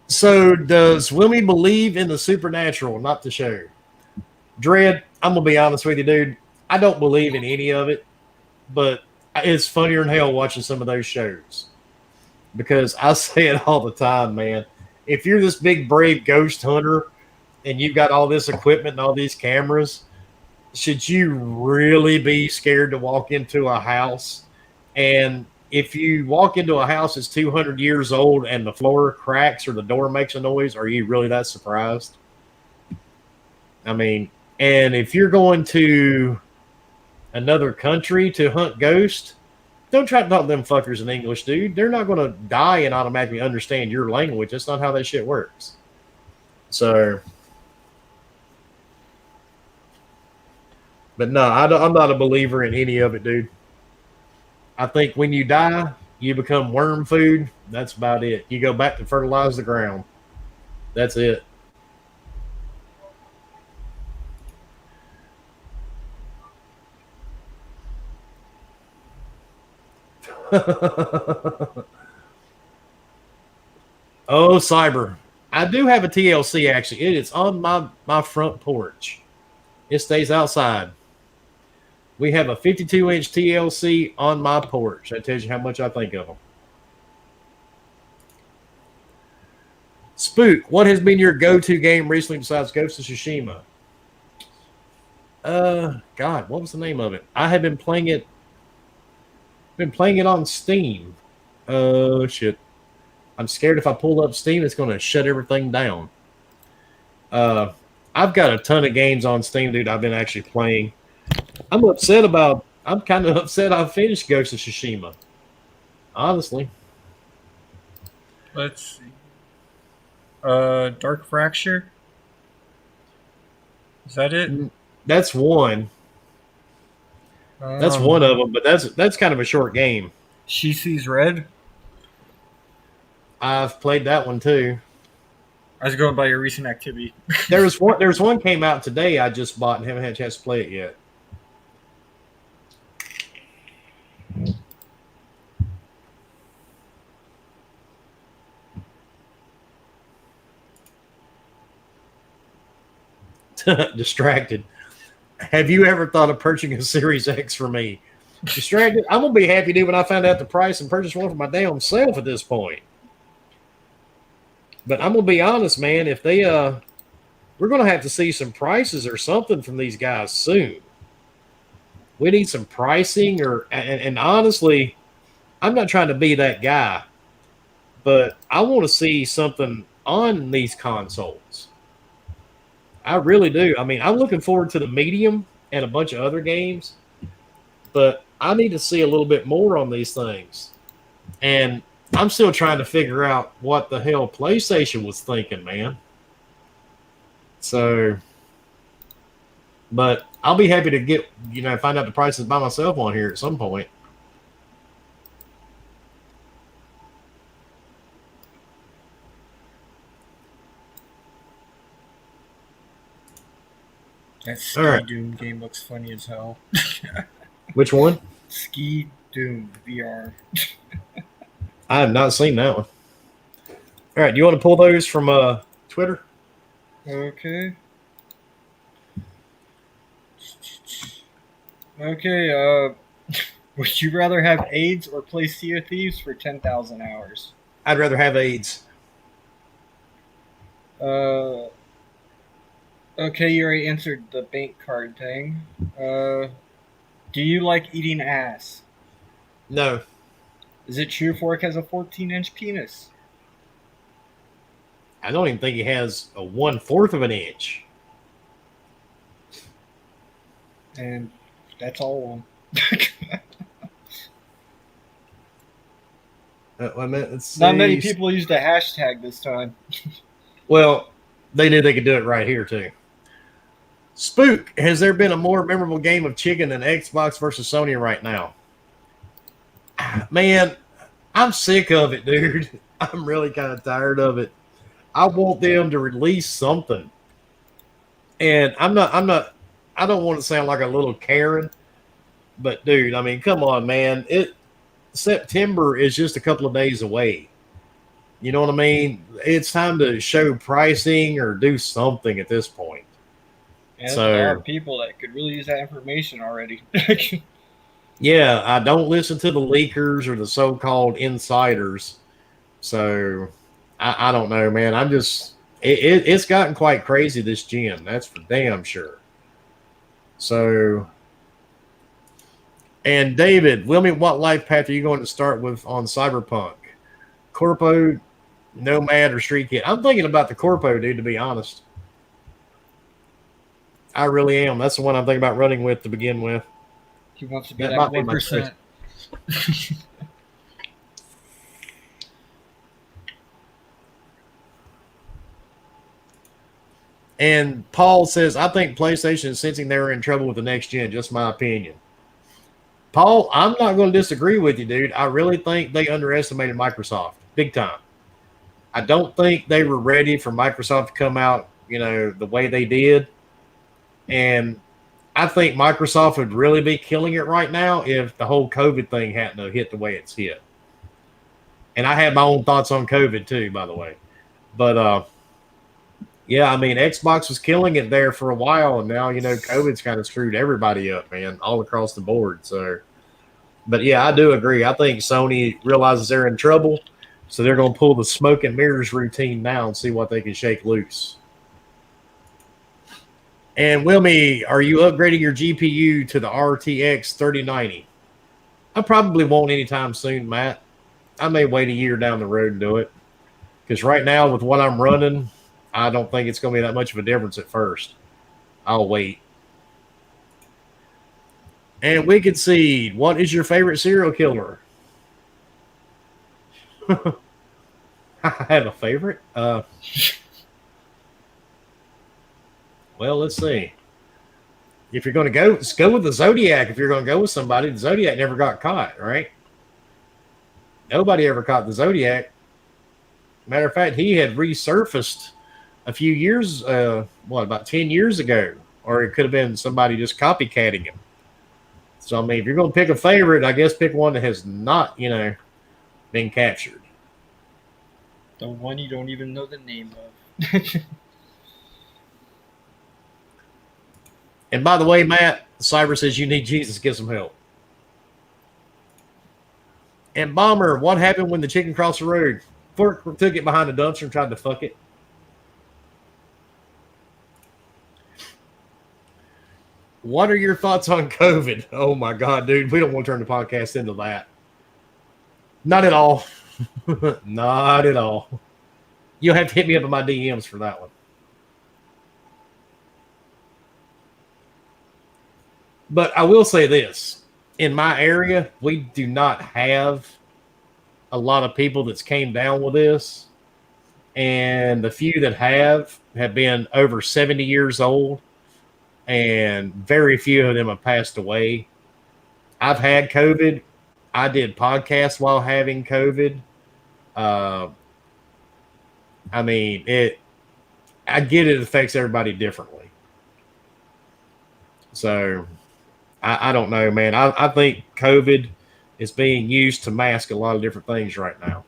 So does Wilmy believe in the supernatural, not the show? Dread, I'm going to be honest with you, dude. I don't believe in any of it, but it's funnier than hell watching some of those shows. Because I say it all the time, man. If you're this big, brave ghost hunter and you've got all this equipment and all these cameras, should you really be scared to walk into a house? And if you walk into a house that's 200 years old and the floor cracks or the door makes a noise, are you really that surprised? I mean, and if you're going to another country to hunt ghosts, don't try to talk to them fuckers in English, dude. They're not going to die and automatically understand your language. That's not how that shit works. So, But no, I'm not a believer in any of it, dude. I think when you die, you become worm food. That's about it. You go back to fertilize the ground. That's it. Oh, cyber. I do have a TLC actually. It is on my front porch. It stays outside. We have a 52-inch TLC on my porch. That tells you how much I think of them. Spook, what has been your go-to game recently besides Ghost of Tsushima? God, what was the name of it? I have been playing it. Been playing it on Steam. Oh shit! I'm scared if I pull up Steam, it's going to shut everything down. Uh, I've got a ton of games on Steam, dude. I've been actually playing. I'm kind of upset I finished Ghost of Tsushima. Honestly. Let's see. Dark Fracture. Is that it? That's one. That's one of them, but that's kind of a short game. She Sees Red. I've played that one too. I was going by your recent activity. There's one came out today I just bought and haven't had a chance to play it yet. Distracted. Have you ever thought of purchasing a Series X for me? Distracted. I'm gonna be happy, dude, when I find out the price and purchase one for my damn self at this point. But I'm gonna be honest, man. If they we're gonna have to see some prices or something from these guys soon. We need some pricing, and honestly, I'm not trying to be that guy, but I want to see something on these consoles. I really do. I mean, I'm looking forward to the Medium and a bunch of other games, but I need to see a little bit more on these things. And I'm still trying to figure out what the hell PlayStation was thinking, man. So, but I'll be happy to get, find out the prices by myself on here at some point. That Ski Doom game looks funny as hell. Which one? Ski Doom VR. I have not seen that one. All right, do you want to pull those from Twitter? Okay. Okay, would you rather have AIDS or play Sea of Thieves for 10,000 hours? I'd rather have AIDS. Okay, you already answered the bank card thing. Do you like eating ass? No. Is it true Fork has a 14-inch penis? I don't even think he has a 1/4 of an inch. And that's all I meant, not many people used the hashtag this time. Well, they knew they could do it right here too. Spook, has there been a more memorable game of chicken than Xbox versus Sony right now? Man, I'm sick of it, dude. I'm really kind of tired of it. I want them to release something. And I don't want to sound like a little Karen, but dude, I mean, come on, man. September is just a couple of days away. You know what I mean? It's time to show pricing or do something at this point. And so, there are people that could really use that information already. Yeah, I don't listen to the leakers or the so-called insiders. So I don't know, man. I'm just it's gotten quite crazy this gen. That's for damn sure. So, and David, Wilmy, what life path are you going to start with on Cyberpunk? Corpo, Nomad, or Street Kid? I'm thinking about the Corpo, dude, to be honest. I really am. That's the one I'm thinking about running with to begin with. He wants to be that 1%. And Paul says, I think PlayStation is sensing they're in trouble with the next gen. Just my opinion. Paul, I'm not going to disagree with you, dude. I really think they underestimated Microsoft big time. I don't think they were ready for Microsoft to come out, the way they did. And I think Microsoft would really be killing it right now if the whole COVID thing hadn't hit the way it's hit. And I have my own thoughts on COVID too, by the way. But yeah, I mean, Xbox was killing it there for a while, and now COVID's kind of screwed everybody up, man, all across the board. So, but yeah, I do agree. I think Sony realizes they're in trouble, so they're going to pull the smoke and mirrors routine now and see what they can shake loose. And Wilmy, are you upgrading your GPU to the RTX 3090? I probably won't anytime soon, Matt. I may wait a year down the road and do it. Because right now, with what I'm running, I don't think it's going to be that much of a difference at first. I'll wait. And Wicked Seed, what is your favorite serial killer? I have a favorite. Well, let's see. If you're going to go, let's go with the Zodiac. If you're going to go with somebody, the Zodiac never got caught, right? Nobody ever caught the Zodiac. Matter of fact, he had resurfaced a few years, about 10 years ago. Or it could have been somebody just copycatting him. So, I mean, if you're going to pick a favorite, I guess pick one that has not, been captured. The one you don't even know the name of. And by the way, Matt, Cyber says you need Jesus, get some help. And Bomber, what happened when the chicken crossed the road? Fork took it behind the dumpster and tried to fuck it. What are your thoughts on COVID? Oh my God, dude, we don't want to turn the podcast into that. Not at all. Not at all. You'll have to hit me up in my DMs for that one. But I will say this. In my area, we do not have a lot of people that's came down with this. And the few that have been over 70 years old. And very few of them have passed away. I've had COVID. I did podcasts while having COVID. I get it affects everybody differently. So, I don't know, man. I think COVID is being used to mask a lot of different things right now.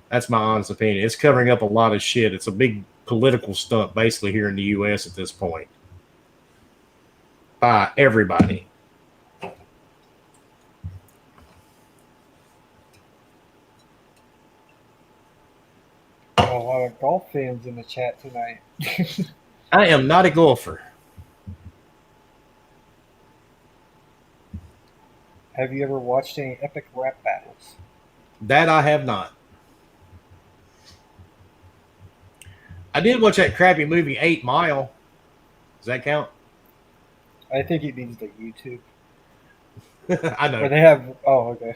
That's my honest opinion. It's covering up a lot of shit. It's a big political stunt basically here in the U.S. at this point. By everybody. A lot of golf fans in the chat tonight. I am not a golfer. Have you ever watched any epic rap battles? That I have not. I did watch that crappy movie 8 Mile. Does that count? I think it means the YouTube. I know. Or they have. Oh, okay.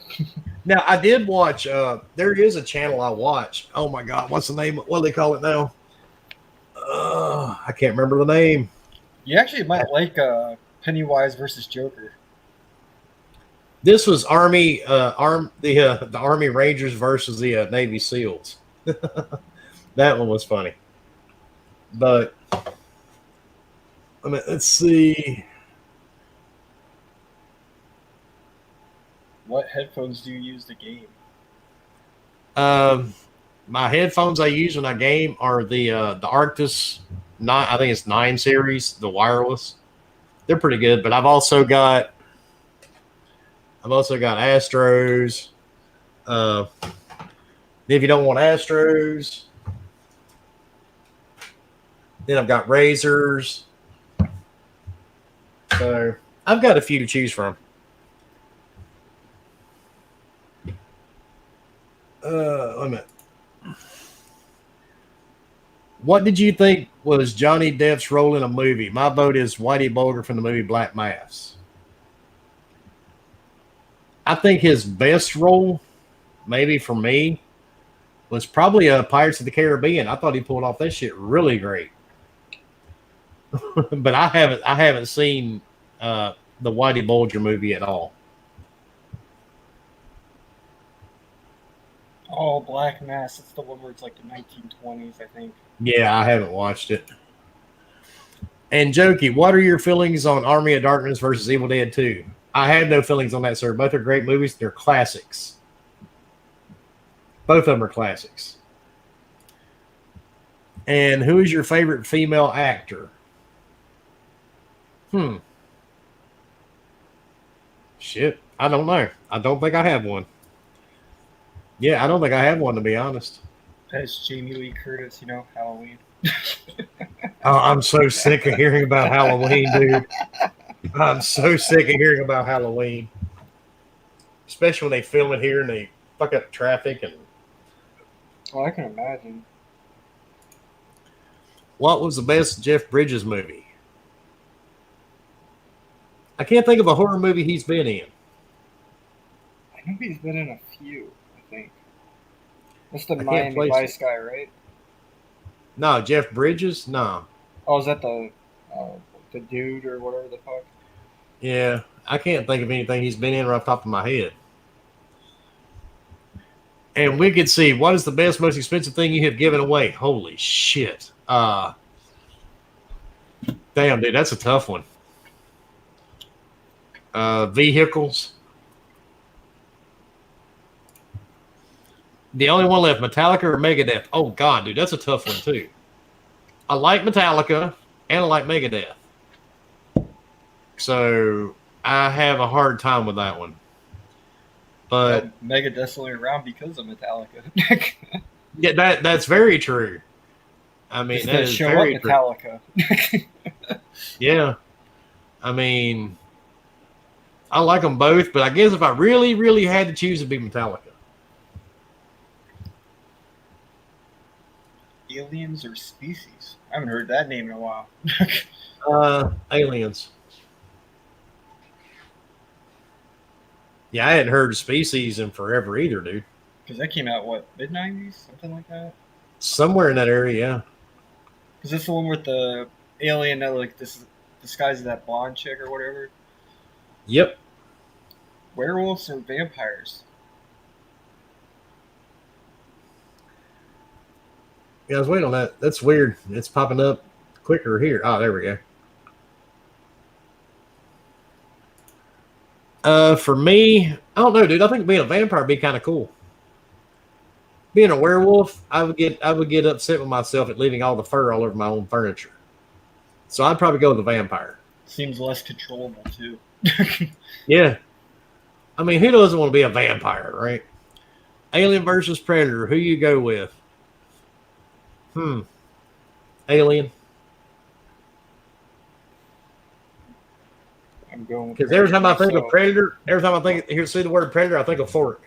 Now, I did watch. There is a channel I watch. Oh, my God. What's the name? What do they call it now? I can't remember the name. You actually might like Pennywise versus Joker. This was Army, the Army Rangers versus the Navy SEALs. That one was funny. But, let's see. What headphones do you use to game? My headphones I use when I game are the Arctis 9. I think it's 9 series, the wireless. They're pretty good, but I've also got Astros. If you don't want Astros, then I've got Razors. So I've got a few to choose from. Wait a minute. What did you think was Johnny Depp's role in a movie? My vote is Whitey Bulger from the movie Black Mass. I think his best role, maybe for me, was probably Pirates of the Caribbean. I thought he pulled off that shit really great. but I haven't seen the Whitey Bulger movie at all. Oh, Black Mass. It's the one where it's like the 1920s, I think. Yeah, I haven't watched it. And Jokey, what are your feelings on Army of Darkness versus Evil Dead 2? I have no feelings on that, sir. Both are great movies. They're classics. Both of them are classics. And who is your favorite female actor? Shit, I don't know. I don't think I have one. Yeah, I don't think I have one, to be honest. That's Jamie Lee Curtis, Halloween. Oh, I'm so sick of hearing about Halloween, dude. I'm so sick of hearing about Halloween. Especially when they film it here and they fuck up traffic. And I can imagine. What was the best Jeff Bridges movie? I can't think of a horror movie he's been in. I think he's been in a few, I think. That's the Miami Vice guy, right? No, Jeff Bridges? No. Oh, is that the dude or whatever the fuck? Yeah, I can't think of anything he's been in right off the top of my head. And we could see, what is the best, most expensive thing you have given away? Holy shit. Damn, dude, that's a tough one. Vehicles. The only one left, Metallica or Megadeth? Oh, God, dude, that's a tough one, too. I like Metallica, and I like Megadeth. So, I have a hard time with that one. But Megadeth's only around because of Metallica. Yeah, that's very true. I mean, that is show very up Metallica. Yeah. I mean, I like them both, but I guess if I really, really had to choose, it'd be Metallica. Aliens or Species? I haven't heard that name in a while. Aliens. Yeah, I hadn't heard of Species in forever either, dude. Because that came out, mid-90s? Something like that? Somewhere in that area, yeah. Because that's the one with the alien that, disguises that blonde chick or whatever? Yep. Werewolves or vampires? Yeah, I was waiting on that. That's weird. It's popping up quicker here. Oh, there we go. For me, I don't know, dude. I think being a vampire would be kind of cool. Being a werewolf, I would get upset with myself at leaving all the fur all over my own furniture. So I'd probably go with a vampire. Seems less controllable too. Yeah. I mean, who doesn't want to be a vampire, right? Alien versus Predator. Who you go with? Alien. I'm going because every time I think of Predator, every time I see the word Predator, I think of fork.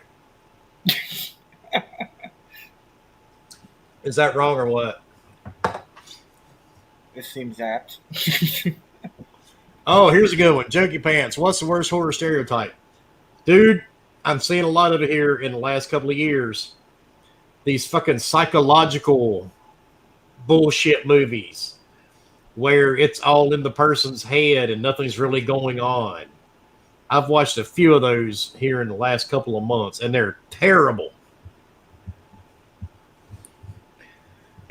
Is that wrong or what? It seems apt. Oh, here's a good one. Jokey Pants. What's the worst horror stereotype? Dude, I'm seeing a lot of it here in the last couple of years. These fucking psychological bullshit movies where it's all in the person's head and nothing's really going on. I've watched a few of those here in the last couple of months, and they're terrible.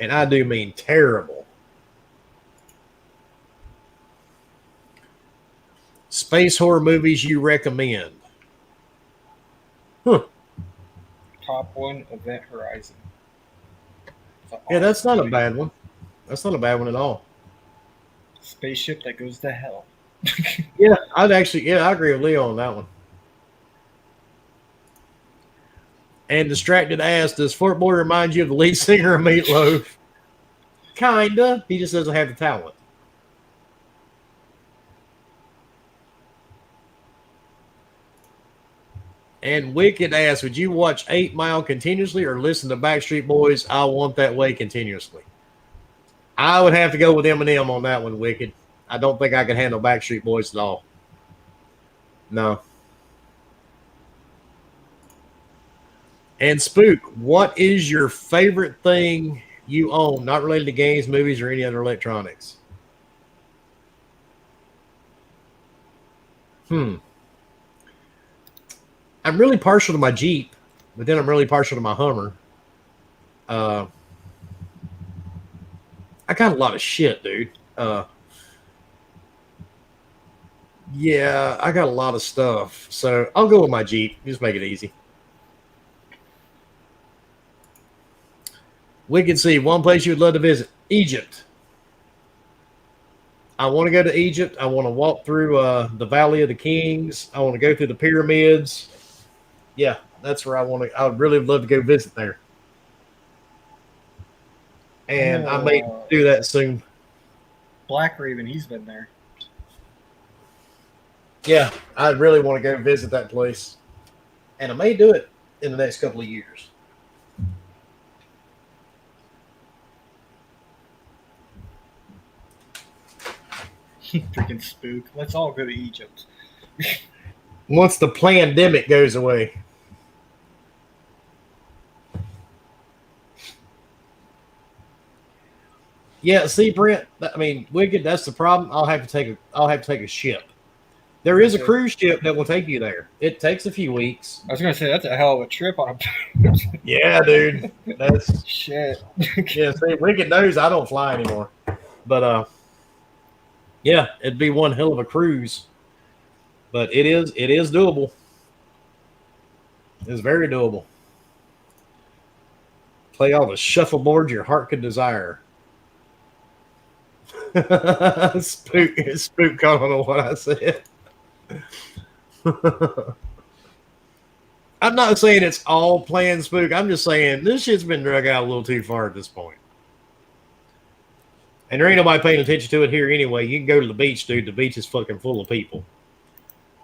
And I do mean terrible. Space horror movies you recommend? Top one, Event Horizon. Yeah, that's not a bad one. That's not a bad one at all. Spaceship that goes to hell. Yeah, I agree with Leo on that one. And Distracted Ass, does Fort Boy remind you of the lead singer of Meatloaf? Kinda. He just doesn't have the talent. And Wicked Ass, would you watch 8 Mile continuously or listen to Backstreet Boys' I Want That Way continuously? I would have to go with Eminem on that one, Wicked. I don't think I could handle Backstreet Boys at all. No. And Spook, what is your favorite thing you own, not related to games, movies, or any other electronics? I'm really partial to my Jeep, but then I'm really partial to my Hummer. I got a lot of shit, dude. Yeah, I got a lot of stuff. So I'll go with my Jeep. Just make it easy. We can see one place you would love to visit. Egypt. I want to go to Egypt. I want to walk through the Valley of the Kings. I want to go through the pyramids. Yeah, that's where I want to. I would really love to go visit there. And I may do that soon. Black Raven, he's been there. Yeah, I really want to go visit that place. And I may do it in the next couple of years. Freaking spook. Let's all go to Egypt. Once the pandemic goes away. Yeah, see, Brent. I mean, Wicked. That's the problem. I'll have to take a ship. There is a cruise ship that will take you there. It takes a few weeks. I was gonna say that's a hell of a trip on a. Yeah, dude. That's shit. Yeah, see, Wicked knows I don't fly anymore, but yeah, it'd be one hell of a cruise. But it is doable. It's very doable. Play all the shuffleboard your heart could desire. Spook, I don't know what I said. I'm not saying it's all planned spook. I'm just saying this shit's been drug out a little too far at this point. And there ain't nobody paying attention to it here anyway. You can go to the beach, dude. The beach is fucking full of people.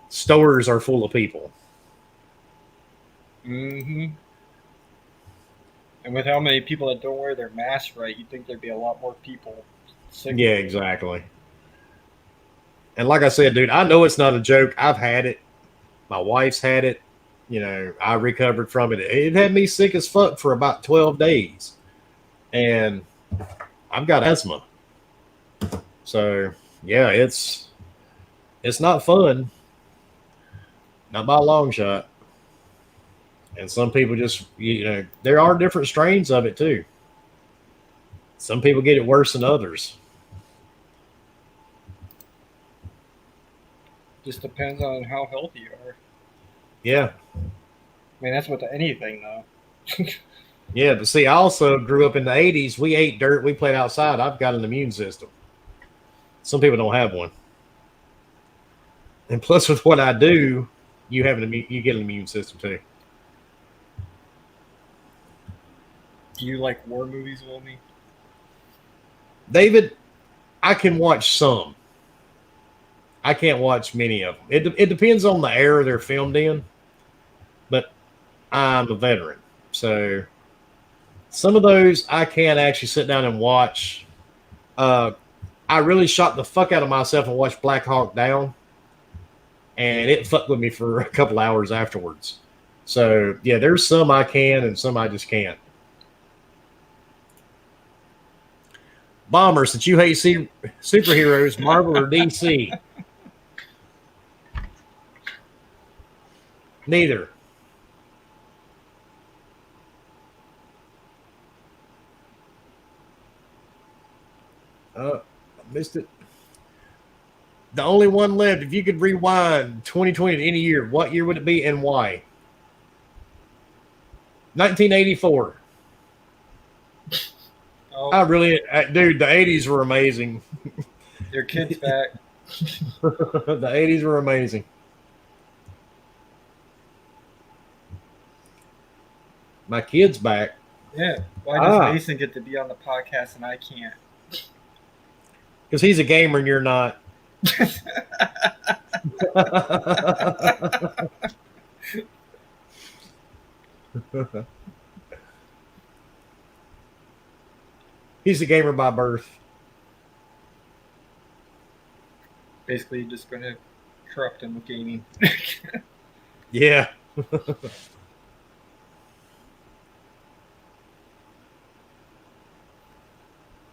Stores are full of people. Mm-hmm. And with how many people that don't wear their masks right, you'd think there'd be a lot more people sick. Yeah, exactly. And like I said, dude, I know it's not a joke. I've had it. My wife's had it. You know, I recovered from it. It had me sick as fuck for about 12 days. And I've got asthma. So, yeah, it's not fun. Not by a long shot. And some people just, you know, there are different strains of it too. Some people get it worse than others. Just depends on how healthy you are. Yeah. I mean, that's with anything, though. Yeah, but see, I also grew up in the 80s. We ate dirt. We played outside. I've got an immune system. Some people don't have one. And plus, with what I do, you get an immune system too. Do you like war movies, Wilmy? David, I can watch some. I can't watch many of them. It depends on the era they're filmed in. But I'm a veteran. So some of those I can actually sit down and watch. I really shot the fuck out of myself and watched Black Hawk Down. And it fucked with me for a couple hours afterwards. So, yeah, there's some I can and some I just can't. Bomber, since you hate superheroes, Marvel or DC? Neither. I missed it. The only one left. If you could rewind 2020 to any year, what year would it be and why? 1984. Oh. Dude, the 80s were amazing. Your kid's back. The 80s were amazing. My kid's back. Yeah. Why does Mason get to be on the podcast and I can't? Because he's a gamer and you're not. He's a gamer by birth. Basically, you're just going to corrupt him with gaming. Yeah.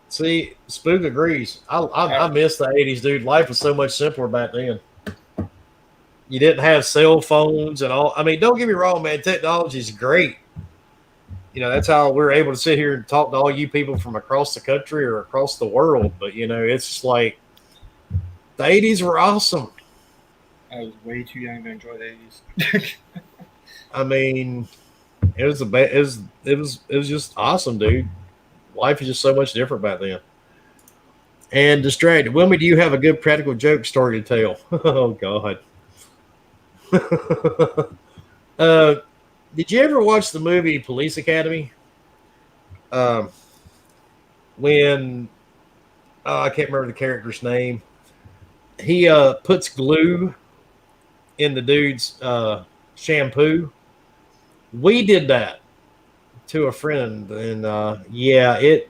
See, Spook agrees. I miss the 80s, dude. Life was so much simpler back then. You didn't have cell phones and all. I mean, don't get me wrong, man. Technology is great. That's how we're able to sit here and talk to all you people from across the country or across the world. But, it's just like the 80s were awesome. I was way too young to enjoy the 80s. I mean, it was just awesome, dude. Life is just so much different back then. And distracted. Wilmy, do you have a good practical joke story to tell? Oh, God. Did you ever watch the movie Police Academy? When I can't remember the character's name. He puts glue in the dude's shampoo. We did that to a friend, and it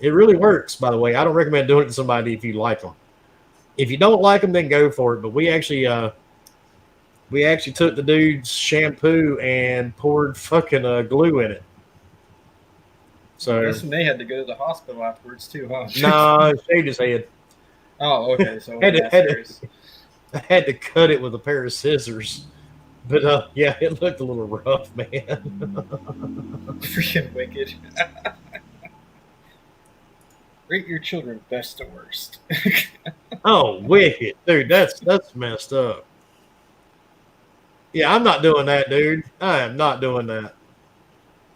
really works. By the way, I don't recommend doing it to somebody if you like them. If you don't like them, then go for it. But we actually took the dude's shampoo and poured fucking glue in it. So I guess they had to go to the hospital afterwards too, huh? No, shaved his head. Oh, okay. So I had to cut it with a pair of scissors. But yeah, it looked a little rough, man. Freaking wicked. Rate your children best to worst. Oh, wicked, dude. That's messed up. Yeah, I'm not doing that, dude. I am not doing that.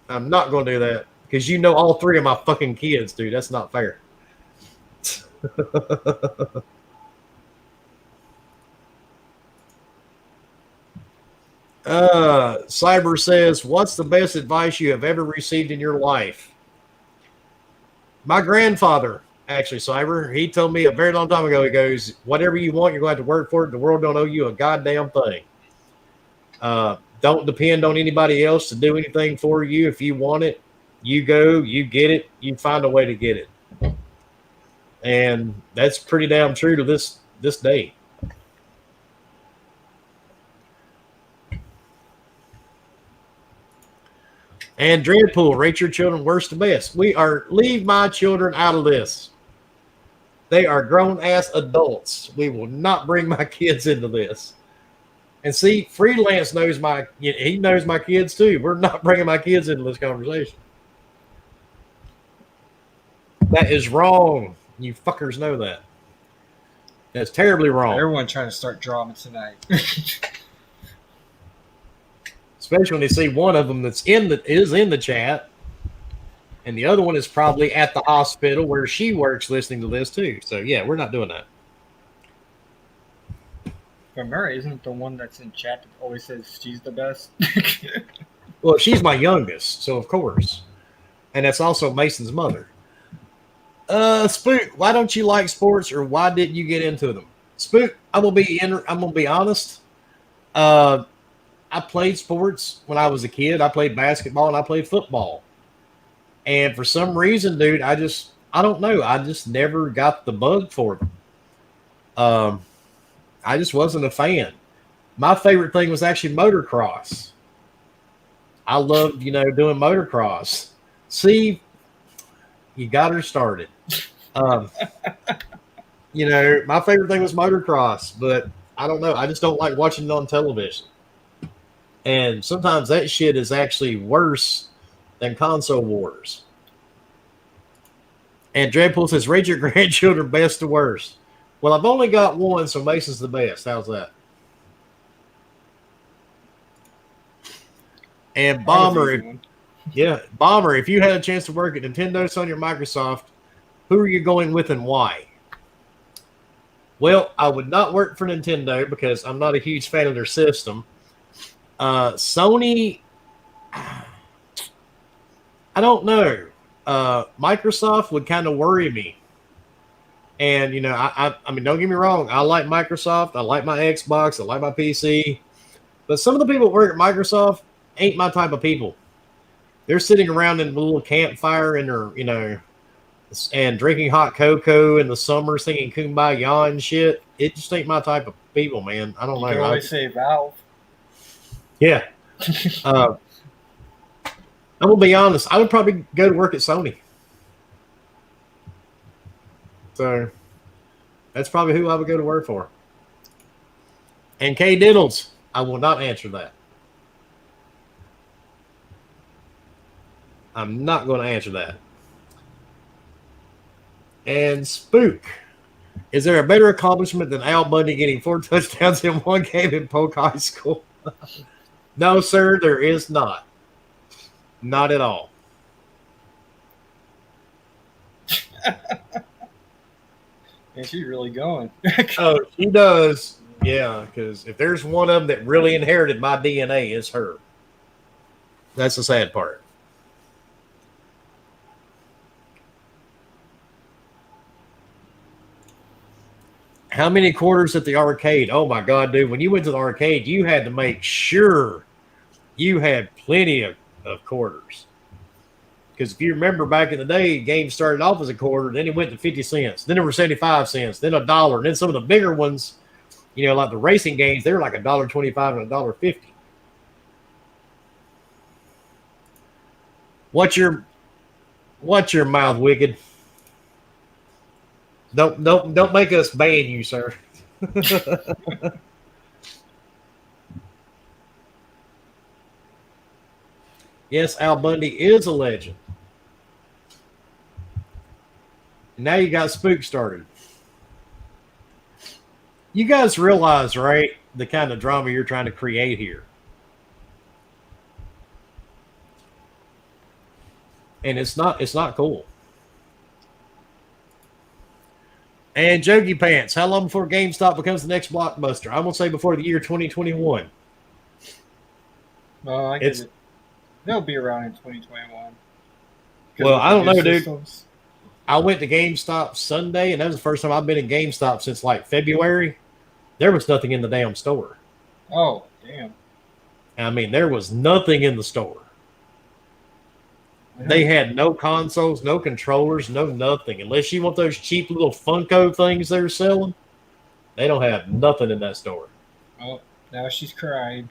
I'm not going to do that because all three of my fucking kids, dude. That's not fair. Cyber says, what's the best advice you have ever received in your life? My grandfather, actually, Cyber, he told me a very long time ago, he goes, whatever you want, you're going to have to work for it. The world don't owe you a goddamn thing. Don't depend on anybody else to do anything for you. If you want it, you go, you get it, you find a way to get it. And that's pretty damn true to this day. And Dreadpool, rate your children worst to best. Leave my children out of this. They are grown-ass adults. We will not bring my kids into this. And see, Freelance knows he knows my kids too. We're not bringing my kids into this conversation. That is wrong. You fuckers know that. That's terribly wrong. Everyone trying to start drama tonight. Especially when they see one of them is in the chat, and the other one is probably at the hospital where she works listening to this too. So yeah, we're not doing that. But Mary isn't the one that's in chat that always says she's the best. Well, she's my youngest, so of course, and that's also Mason's mother. Spook, why don't you like sports, or why didn't you get into them? Spook, I'm gonna be honest. I played sports when I was a kid. I played basketball and I played football. And for some reason, dude, I don't know. I just never got the bug for them. I just wasn't a fan. My favorite thing was actually motocross. I loved, doing motocross. See, you got her started. My favorite thing was motocross, but I don't know. I just don't like watching it on television. And sometimes that shit is actually worse than console wars. And Dreadpool says, rate your grandchildren best to worst. Well, I've only got one, so Mason's the best. How's that? And Bomber, if you had a chance to work at Nintendo, Sony, or Microsoft, who are you going with and why? Well, I would not work for Nintendo because I'm not a huge fan of their system. Sony, I don't know. Microsoft would kind of worry me. And, I mean, don't get me wrong. I like Microsoft. I like my Xbox. I like my PC. But some of the people that work at Microsoft ain't my type of people. They're sitting around in a little campfire and they're, and drinking hot cocoa in the summer, singing Kumbaya and shit. It just ain't my type of people, man. I don't know. You always say Valve. Yeah. I'm going to be honest. I would probably go to work at Sony. So that's probably who I would go to work for. And K Diddles, I will not answer that. I'm not going to answer that. And Spook, is there a better accomplishment than Al Bundy getting 4 touchdowns in one game in Polk High School? No, sir, there is not. Not at all. And she's really going. Oh, she does. Yeah, because if there's one of them that really inherited my DNA, it's her. That's the sad part. How many quarters at the arcade? Oh my God, dude. When you went to the arcade, you had to make sure you had plenty of quarters. Because if you remember back in the day, games started off as a quarter, then it went to 50 cents, then there were 75 cents, then $1, and then some of the bigger ones, you know, like the racing games, they were like $1.25 and $1.50. What's your mouth, Wicked? Don't make us ban you, sir. Yes, Al Bundy is a legend. Now you got Spook started. You guys realize, right, the kind of drama you're trying to create here. And it's not cool. And Jokey Pants, how long before GameStop becomes the next blockbuster? I'm gonna say before the year 2021. I get it. They'll be around in 2021. Well, I don't know, dude. I went to GameStop Sunday, and that was the first time I've been in GameStop since like February. There was nothing in the damn store. Oh, damn. I mean, there was nothing in the store. They had no consoles, no controllers, no nothing. Unless you want those cheap little Funko things they're selling, they don't have nothing in that store. Oh, now she's crying.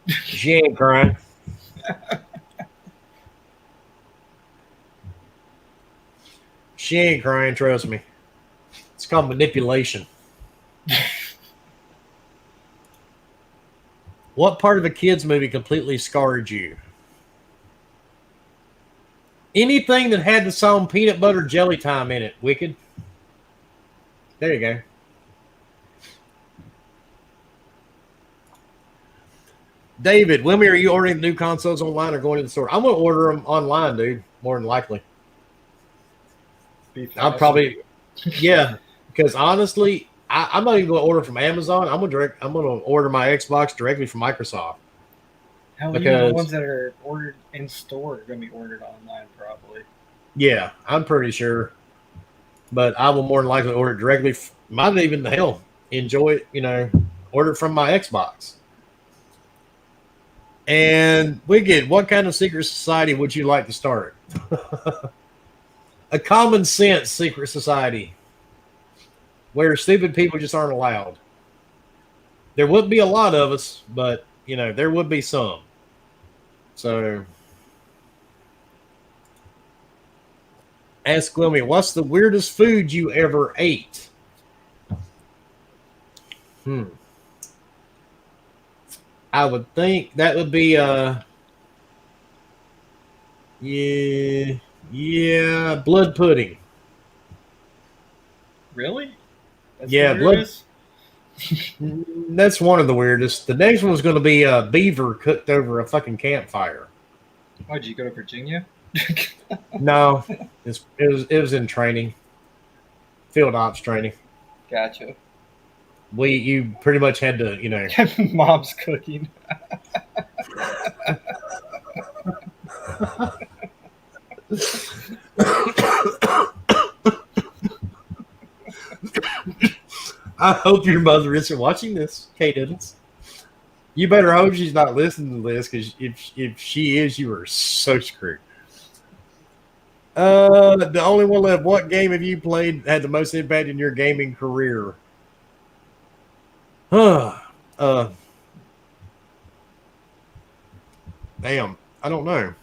She ain't crying. She ain't crying, trust me. It's called manipulation. What part of a kid's movie completely scarred you? Anything that had the song Peanut Butter Jelly Time in it, Wicked. There you go. David, Wilmy, are you ordering new consoles online or going to the store? I'm going to order them online, dude, more than likely. I'll probably, yeah, because honestly, I'm not even going to order from Amazon. I'm going to order my Xbox directly from Microsoft. Hell, even the ones that are ordered in store are going to be ordered online, probably. Yeah, I'm pretty sure. But I will more than likely order it directly. Might even enjoy it, order it from my Xbox. And Wicked, what kind of secret society would you like to start? A common sense secret society where stupid people just aren't allowed. There would be a lot of us, but there would be some. So ask Wilmy, what's the weirdest food you ever ate? I would think that would be yeah, blood pudding. Really? That's blood. That's one of the weirdest. The next one was going to be a beaver cooked over a fucking campfire. Oh, did you go to Virginia? No, it was in training, field ops training. Gotcha. You pretty much had to, Mom's cooking. I hope your mother isn't watching this, Kate Evans. You better hope she's not listening to this, because if she is, you are so screwed. The only one left. What game have you played had the most impact in your gaming career? Damn, I don't know.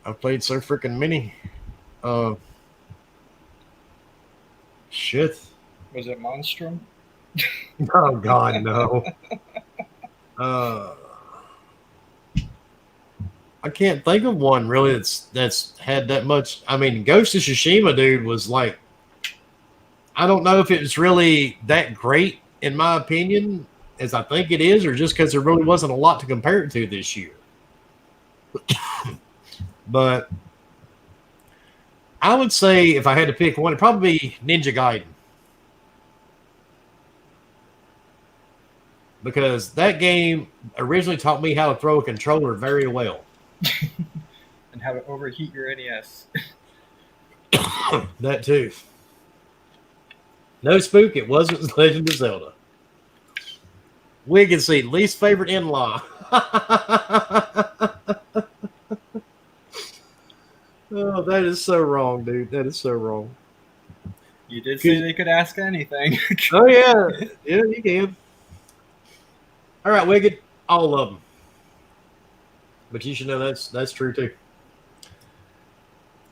I've played so freaking many. Shit. Was it Monstrum? Oh God, no. Uh, I can't think of one really that's had that much. I mean, Ghost of Tsushima, dude, was like, I don't know if it was really that great in my opinion as I think it is, or just because there really wasn't a lot to compare it to this year. But I would say if I had to pick one, it'd probably be Ninja Gaiden. Because that game originally taught me how to throw a controller very well. And how to overheat your NES. That too. No spook, it wasn't Legend of Zelda. Wicked Seed, least favorite in-law. Oh, that is so wrong, dude. That is so wrong. You did say they could ask anything. Oh yeah, yeah, you can. All right, Wicked, all of them. But you should know that's true too.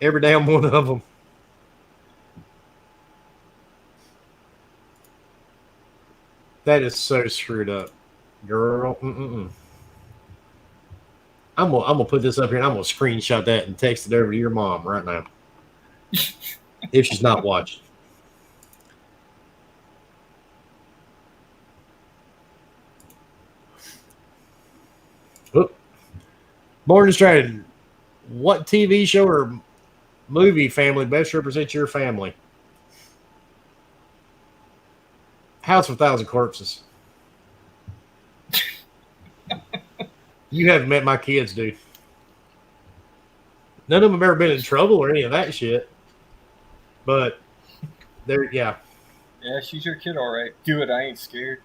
Every damn one of them. That is so screwed up, girl. Mm-mm-mm. I'm gonna put this up here and I'm gonna screenshot that and text it over to your mom right now. If she's not watching. Oop. Morning Stratton. What TV show or movie family best represents your family? House of a Thousand Corpses. You haven't met my kids, dude. None of them have ever been in trouble or any of that shit. But they're, yeah. Yeah, she's your kid, all right. Do it. I ain't scared.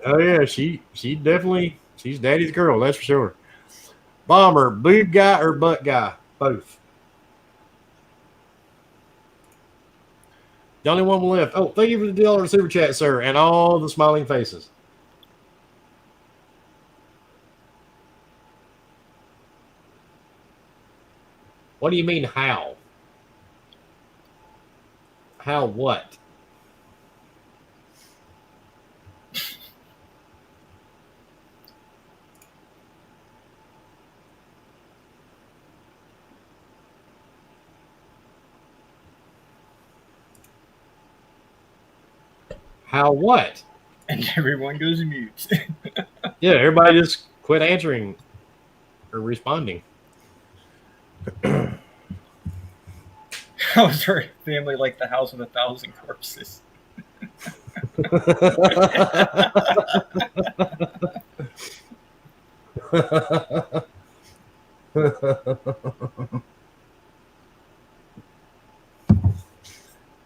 Oh yeah, she definitely, she's daddy's girl, that's for sure. Bomber, boob guy or butt guy? Both. The only one left. Oh, thank you for the $1 super chat, sir, and all the smiling faces. What do you mean, how? How what? How what? And everyone goes mute. Yeah, everybody just quit answering or responding. How is her family like the House of a Thousand Corpses?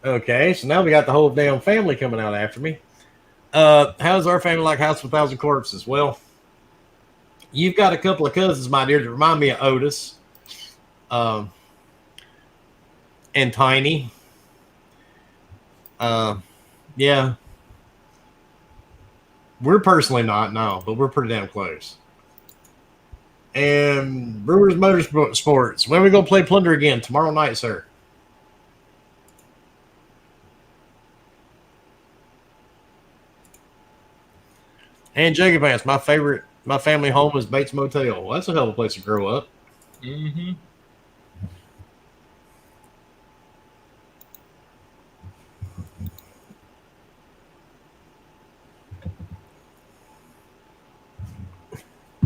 Okay, so now we got the whole damn family coming out after me. How's our family like House of a Thousand Corpses? Well, you've got a couple of cousins, my dear, that remind me of Otis and Tiny. Yeah. We're personally not, no, but we're pretty damn close. And Brewers Motorsports. When are we going to play Plunder again? Tomorrow night, sir. And GamePass, my family home is Bates Motel. Well, that's a hell of a place to grow up. Mm-hmm.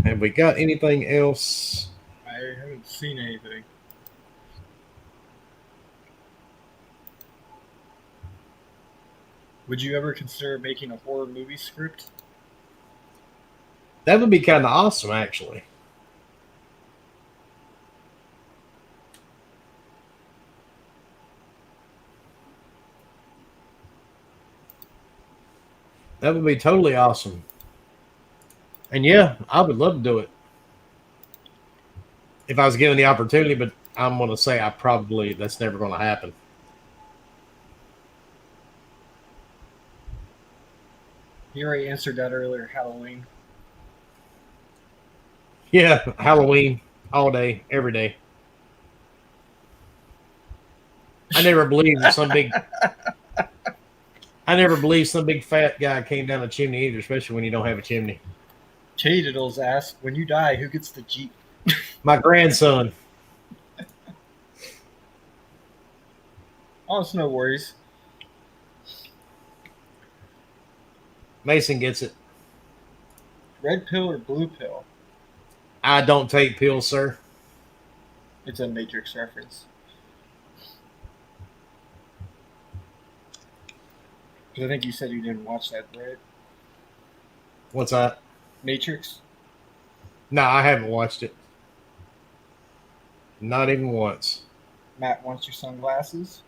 Have we got anything else? I haven't seen anything. Would you ever consider making a horror movie script? That would be kind of awesome, actually. That would be totally awesome. And yeah, I would love to do it if I was given the opportunity, but I'm going to say that's never going to happen. You already answered that earlier, Halloween. Yeah, Halloween, all day, every day. I never believed that some big... I never believed some big fat guy came down a chimney either, especially when you don't have a chimney. Jay Diddles asked, when you die, who gets the Jeep? My grandson. Oh, it's no worries. Mason gets it. Red pill or blue pill? I don't take pills, sir. It's a Matrix reference. Because I think you said you didn't watch that, right? What's that? Matrix? No, I haven't watched it. Not even once. Matt wants your sunglasses?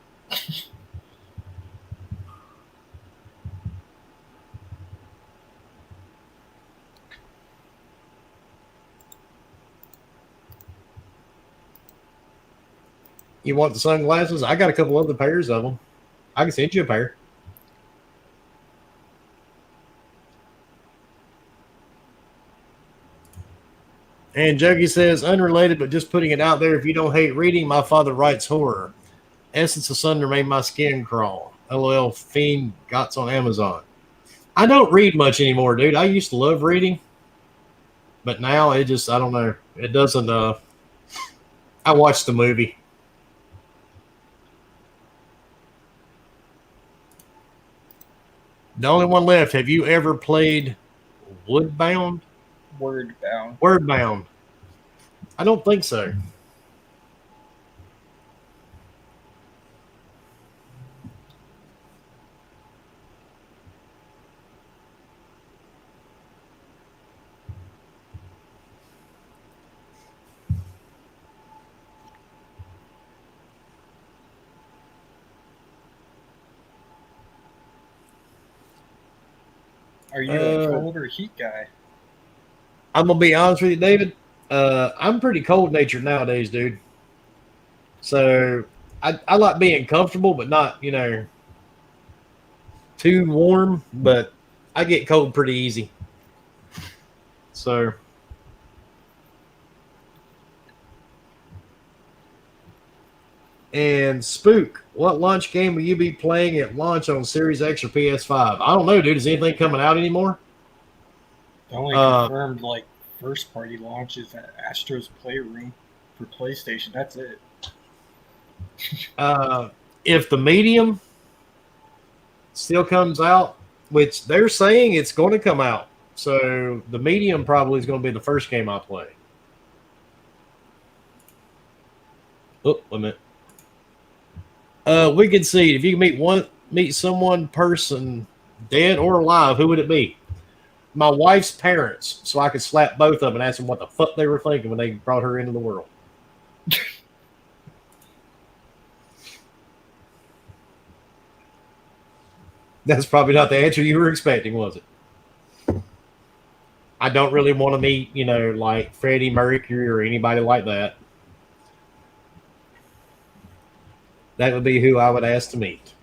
You want the sunglasses? I got a couple other pairs of them. I can send you a pair. And Juggy says, unrelated, but just putting it out there. If you don't hate reading, my father writes horror. Essence of Sunder made my skin crawl. LOL Fiend Gots on Amazon. I don't read much anymore, dude. I used to love reading. But now it just, I don't know. It doesn't, I watched the movie. The only one left. Have you ever played Woodbound? Wordbound. Wordbound. I don't think so. Are you a cold or heat guy? I'm going to be honest with you, David. I'm pretty cold natured nowadays, dude. So I like being comfortable, but not, too warm. But I get cold pretty easy. So. And Spook, what launch game will you be playing at launch on Series X or PS5? I don't know, dude. Is anything coming out anymore? The only confirmed first party launch is at Astro's Playroom for PlayStation. That's it. If the Medium still comes out, which they're saying it's going to come out, so the Medium probably is going to be the first game I play. Oh, wait a minute. We could see if you can meet someone person, dead or alive, who would it be? My wife's parents, so I could slap both of them and ask them what the fuck they were thinking when they brought her into the world. That's probably not the answer you were expecting, was it? I don't really want to meet, like Freddie Mercury or anybody like that. That would be who I would ask to meet.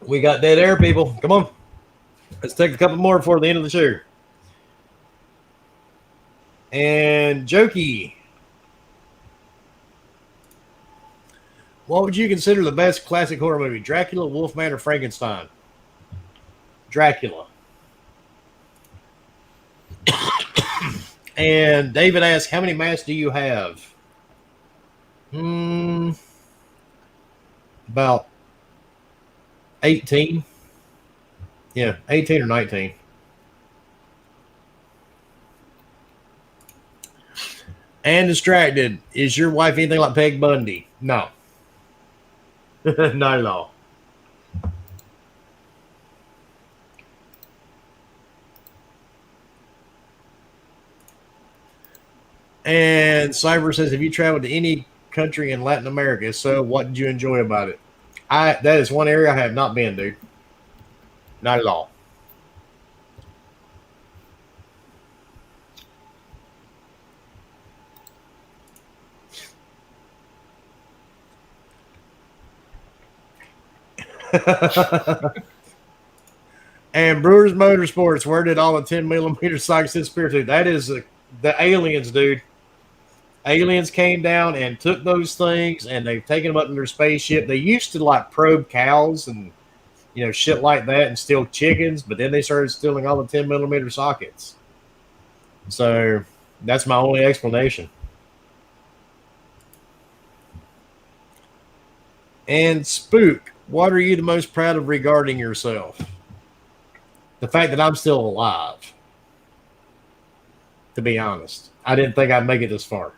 We got dead air, people. Come on. Let's take a couple more before the end of the show. And Jokey. What would you consider the best classic horror movie? Dracula, Wolfman, or Frankenstein? Dracula. And David asks, how many masks do you have? About 18. Yeah, 18 or 19. And Distracted. Is your wife anything like Peg Bundy? No. Not at all. And Cyber says, have you traveled to any country in Latin America? So what did you enjoy about it? That is one area I have not been, dude. Not at all. And Brewers Motorsports, where did all the 10mm sights disappear to? That is the aliens, dude. Aliens came down and took those things, and they've taken them up in their spaceship. They used to like probe cows and shit like that, and steal chickens, but then they started stealing all the 10mm sockets. So that's my only explanation. And Spook, what are you the most proud of regarding yourself? The fact that I'm still alive. To be honest, I didn't think I'd make it this far.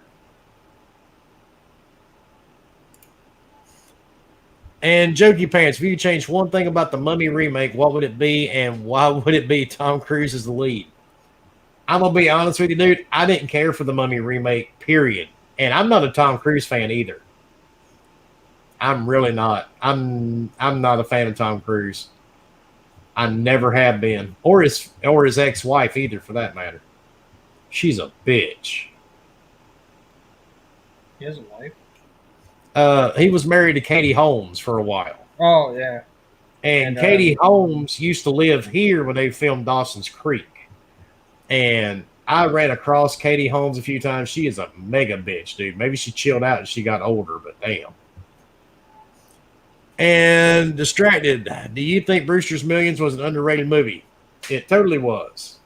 And Jokey Pants, if you could change one thing about the Mummy remake, what would it be, and why would it be Tom Cruise as the lead? I'm going to be honest with you, dude. I didn't care for the Mummy remake, period. And I'm not a Tom Cruise fan either. I'm really not. I'm not a fan of Tom Cruise. I never have been. Or his ex-wife either, for that matter. She's a bitch. He has a wife? He was married to Katie Holmes for a while. Oh, yeah. And Katie Holmes used to live here when they filmed Dawson's Creek. And I ran across Katie Holmes a few times. She is a mega bitch, dude. Maybe she chilled out as she got older, but damn. And Distracted, do you think Brewster's Millions was an underrated movie? It totally was.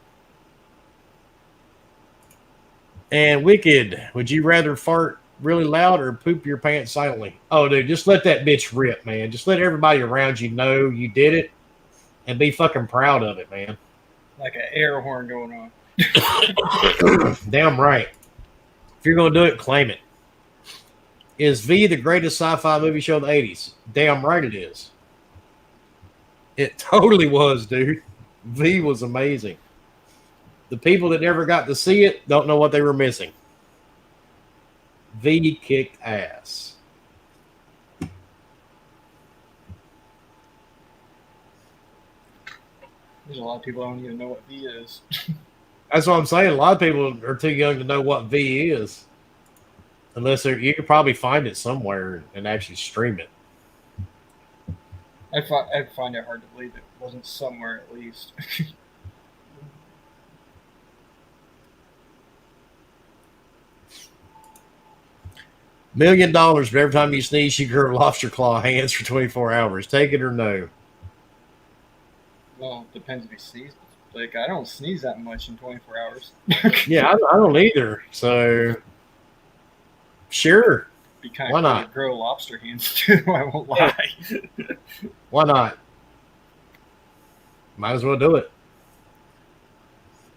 And Wicked, would you rather fart really loud or poop your pants silently? Oh, dude, just let that bitch rip, man. Just let everybody around you know you did it and be fucking proud of it, man. Like an air horn going on. Damn right. If you're going to do it, claim it. Is V the greatest sci-fi movie show of the 80s? Damn right it is. It totally was, dude. V was amazing. The people that never got to see it don't know what they were missing. V kicked ass. There's a lot of people that don't even know what V is. That's what I'm saying. A lot of people are too young to know what V is. Unless you could probably find it somewhere and actually stream it. I find it hard to believe it wasn't somewhere at least. $1 million, but every time you sneeze, you grow lobster claw hands for 24 hours. Take it or no? Well, it depends if you sneeze. Like, I don't sneeze that much in 24 hours. Yeah, I don't either. So, sure. Be kind Why of not? Grow lobster hands too. I won't lie. Why not? Might as well do it.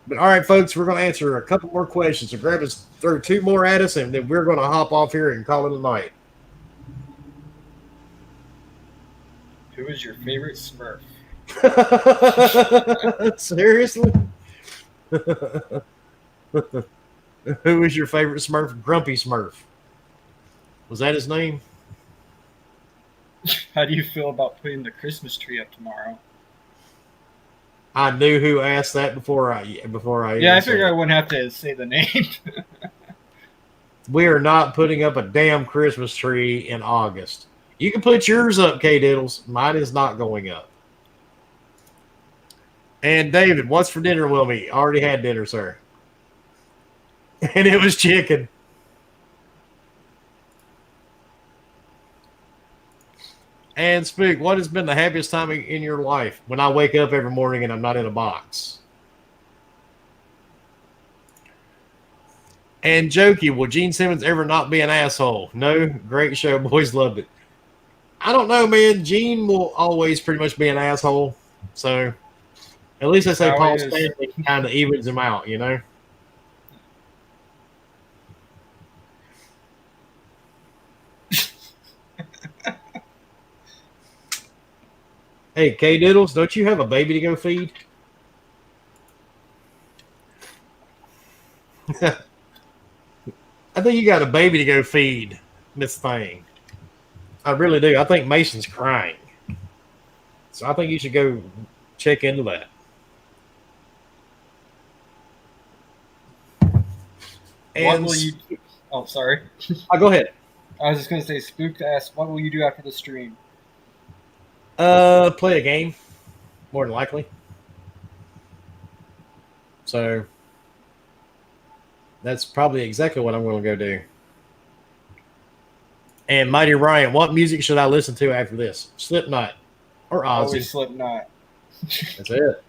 But all right, folks, we're going to answer a couple more questions. So grab us, throw two more at us, and then we're going to hop off here and call it a night. Who is your favorite Smurf? Seriously? Who is your favorite Smurf? Grumpy Smurf. Was that his name? How do you feel about putting the Christmas tree up tomorrow? I knew who asked that before I. Yeah, I figured I wouldn't have to say the name. We are not putting up a damn Christmas tree in August. You can put yours up, K-Diddles. Mine is not going up. And David, what's for dinner, Wilmy? Already had dinner, sir. And it was chicken. And Spook, what has been the happiest time in your life? When I wake up every morning and I'm not in a box. And Jokey, will Gene Simmons ever not be an asshole? No? Great show. Boys loved it. I don't know, man. Gene will always pretty much be an asshole. So, at least I say Paul Stanley kind of evens him out, you know? Hey, K-Diddles, don't you have a baby to go feed? I think you got a baby to go feed, Miss Thing. I really do. I think Mason's crying. So I think you should go check into that. And what will you do? Oh, sorry. Go ahead. I was just going to say, Spook asked, what will you do after the stream? Play a game, more than likely. So that's probably exactly what I'm going to go do. And Mighty Ryan, what music should I listen to after this? Slipknot or Ozzy? Always Slipknot. That's it.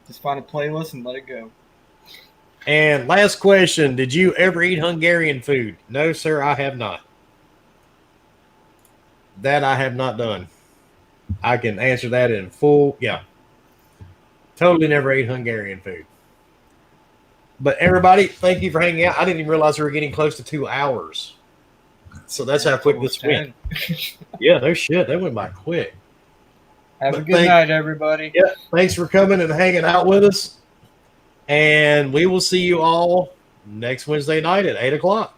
Just find a playlist and let it go. And last question, did you ever eat Hungarian food? No, sir, I have not. That I have not done. I can answer that in full. Yeah. Totally never ate Hungarian food. But everybody, thank you for hanging out. I didn't even realize we were getting close to 2 hours. So that's how quick this went. Yeah, no shit. That went by quick. Have a good night, everybody. Yeah, thanks for coming and hanging out with us. And we will see you all next Wednesday night at 8 o'clock.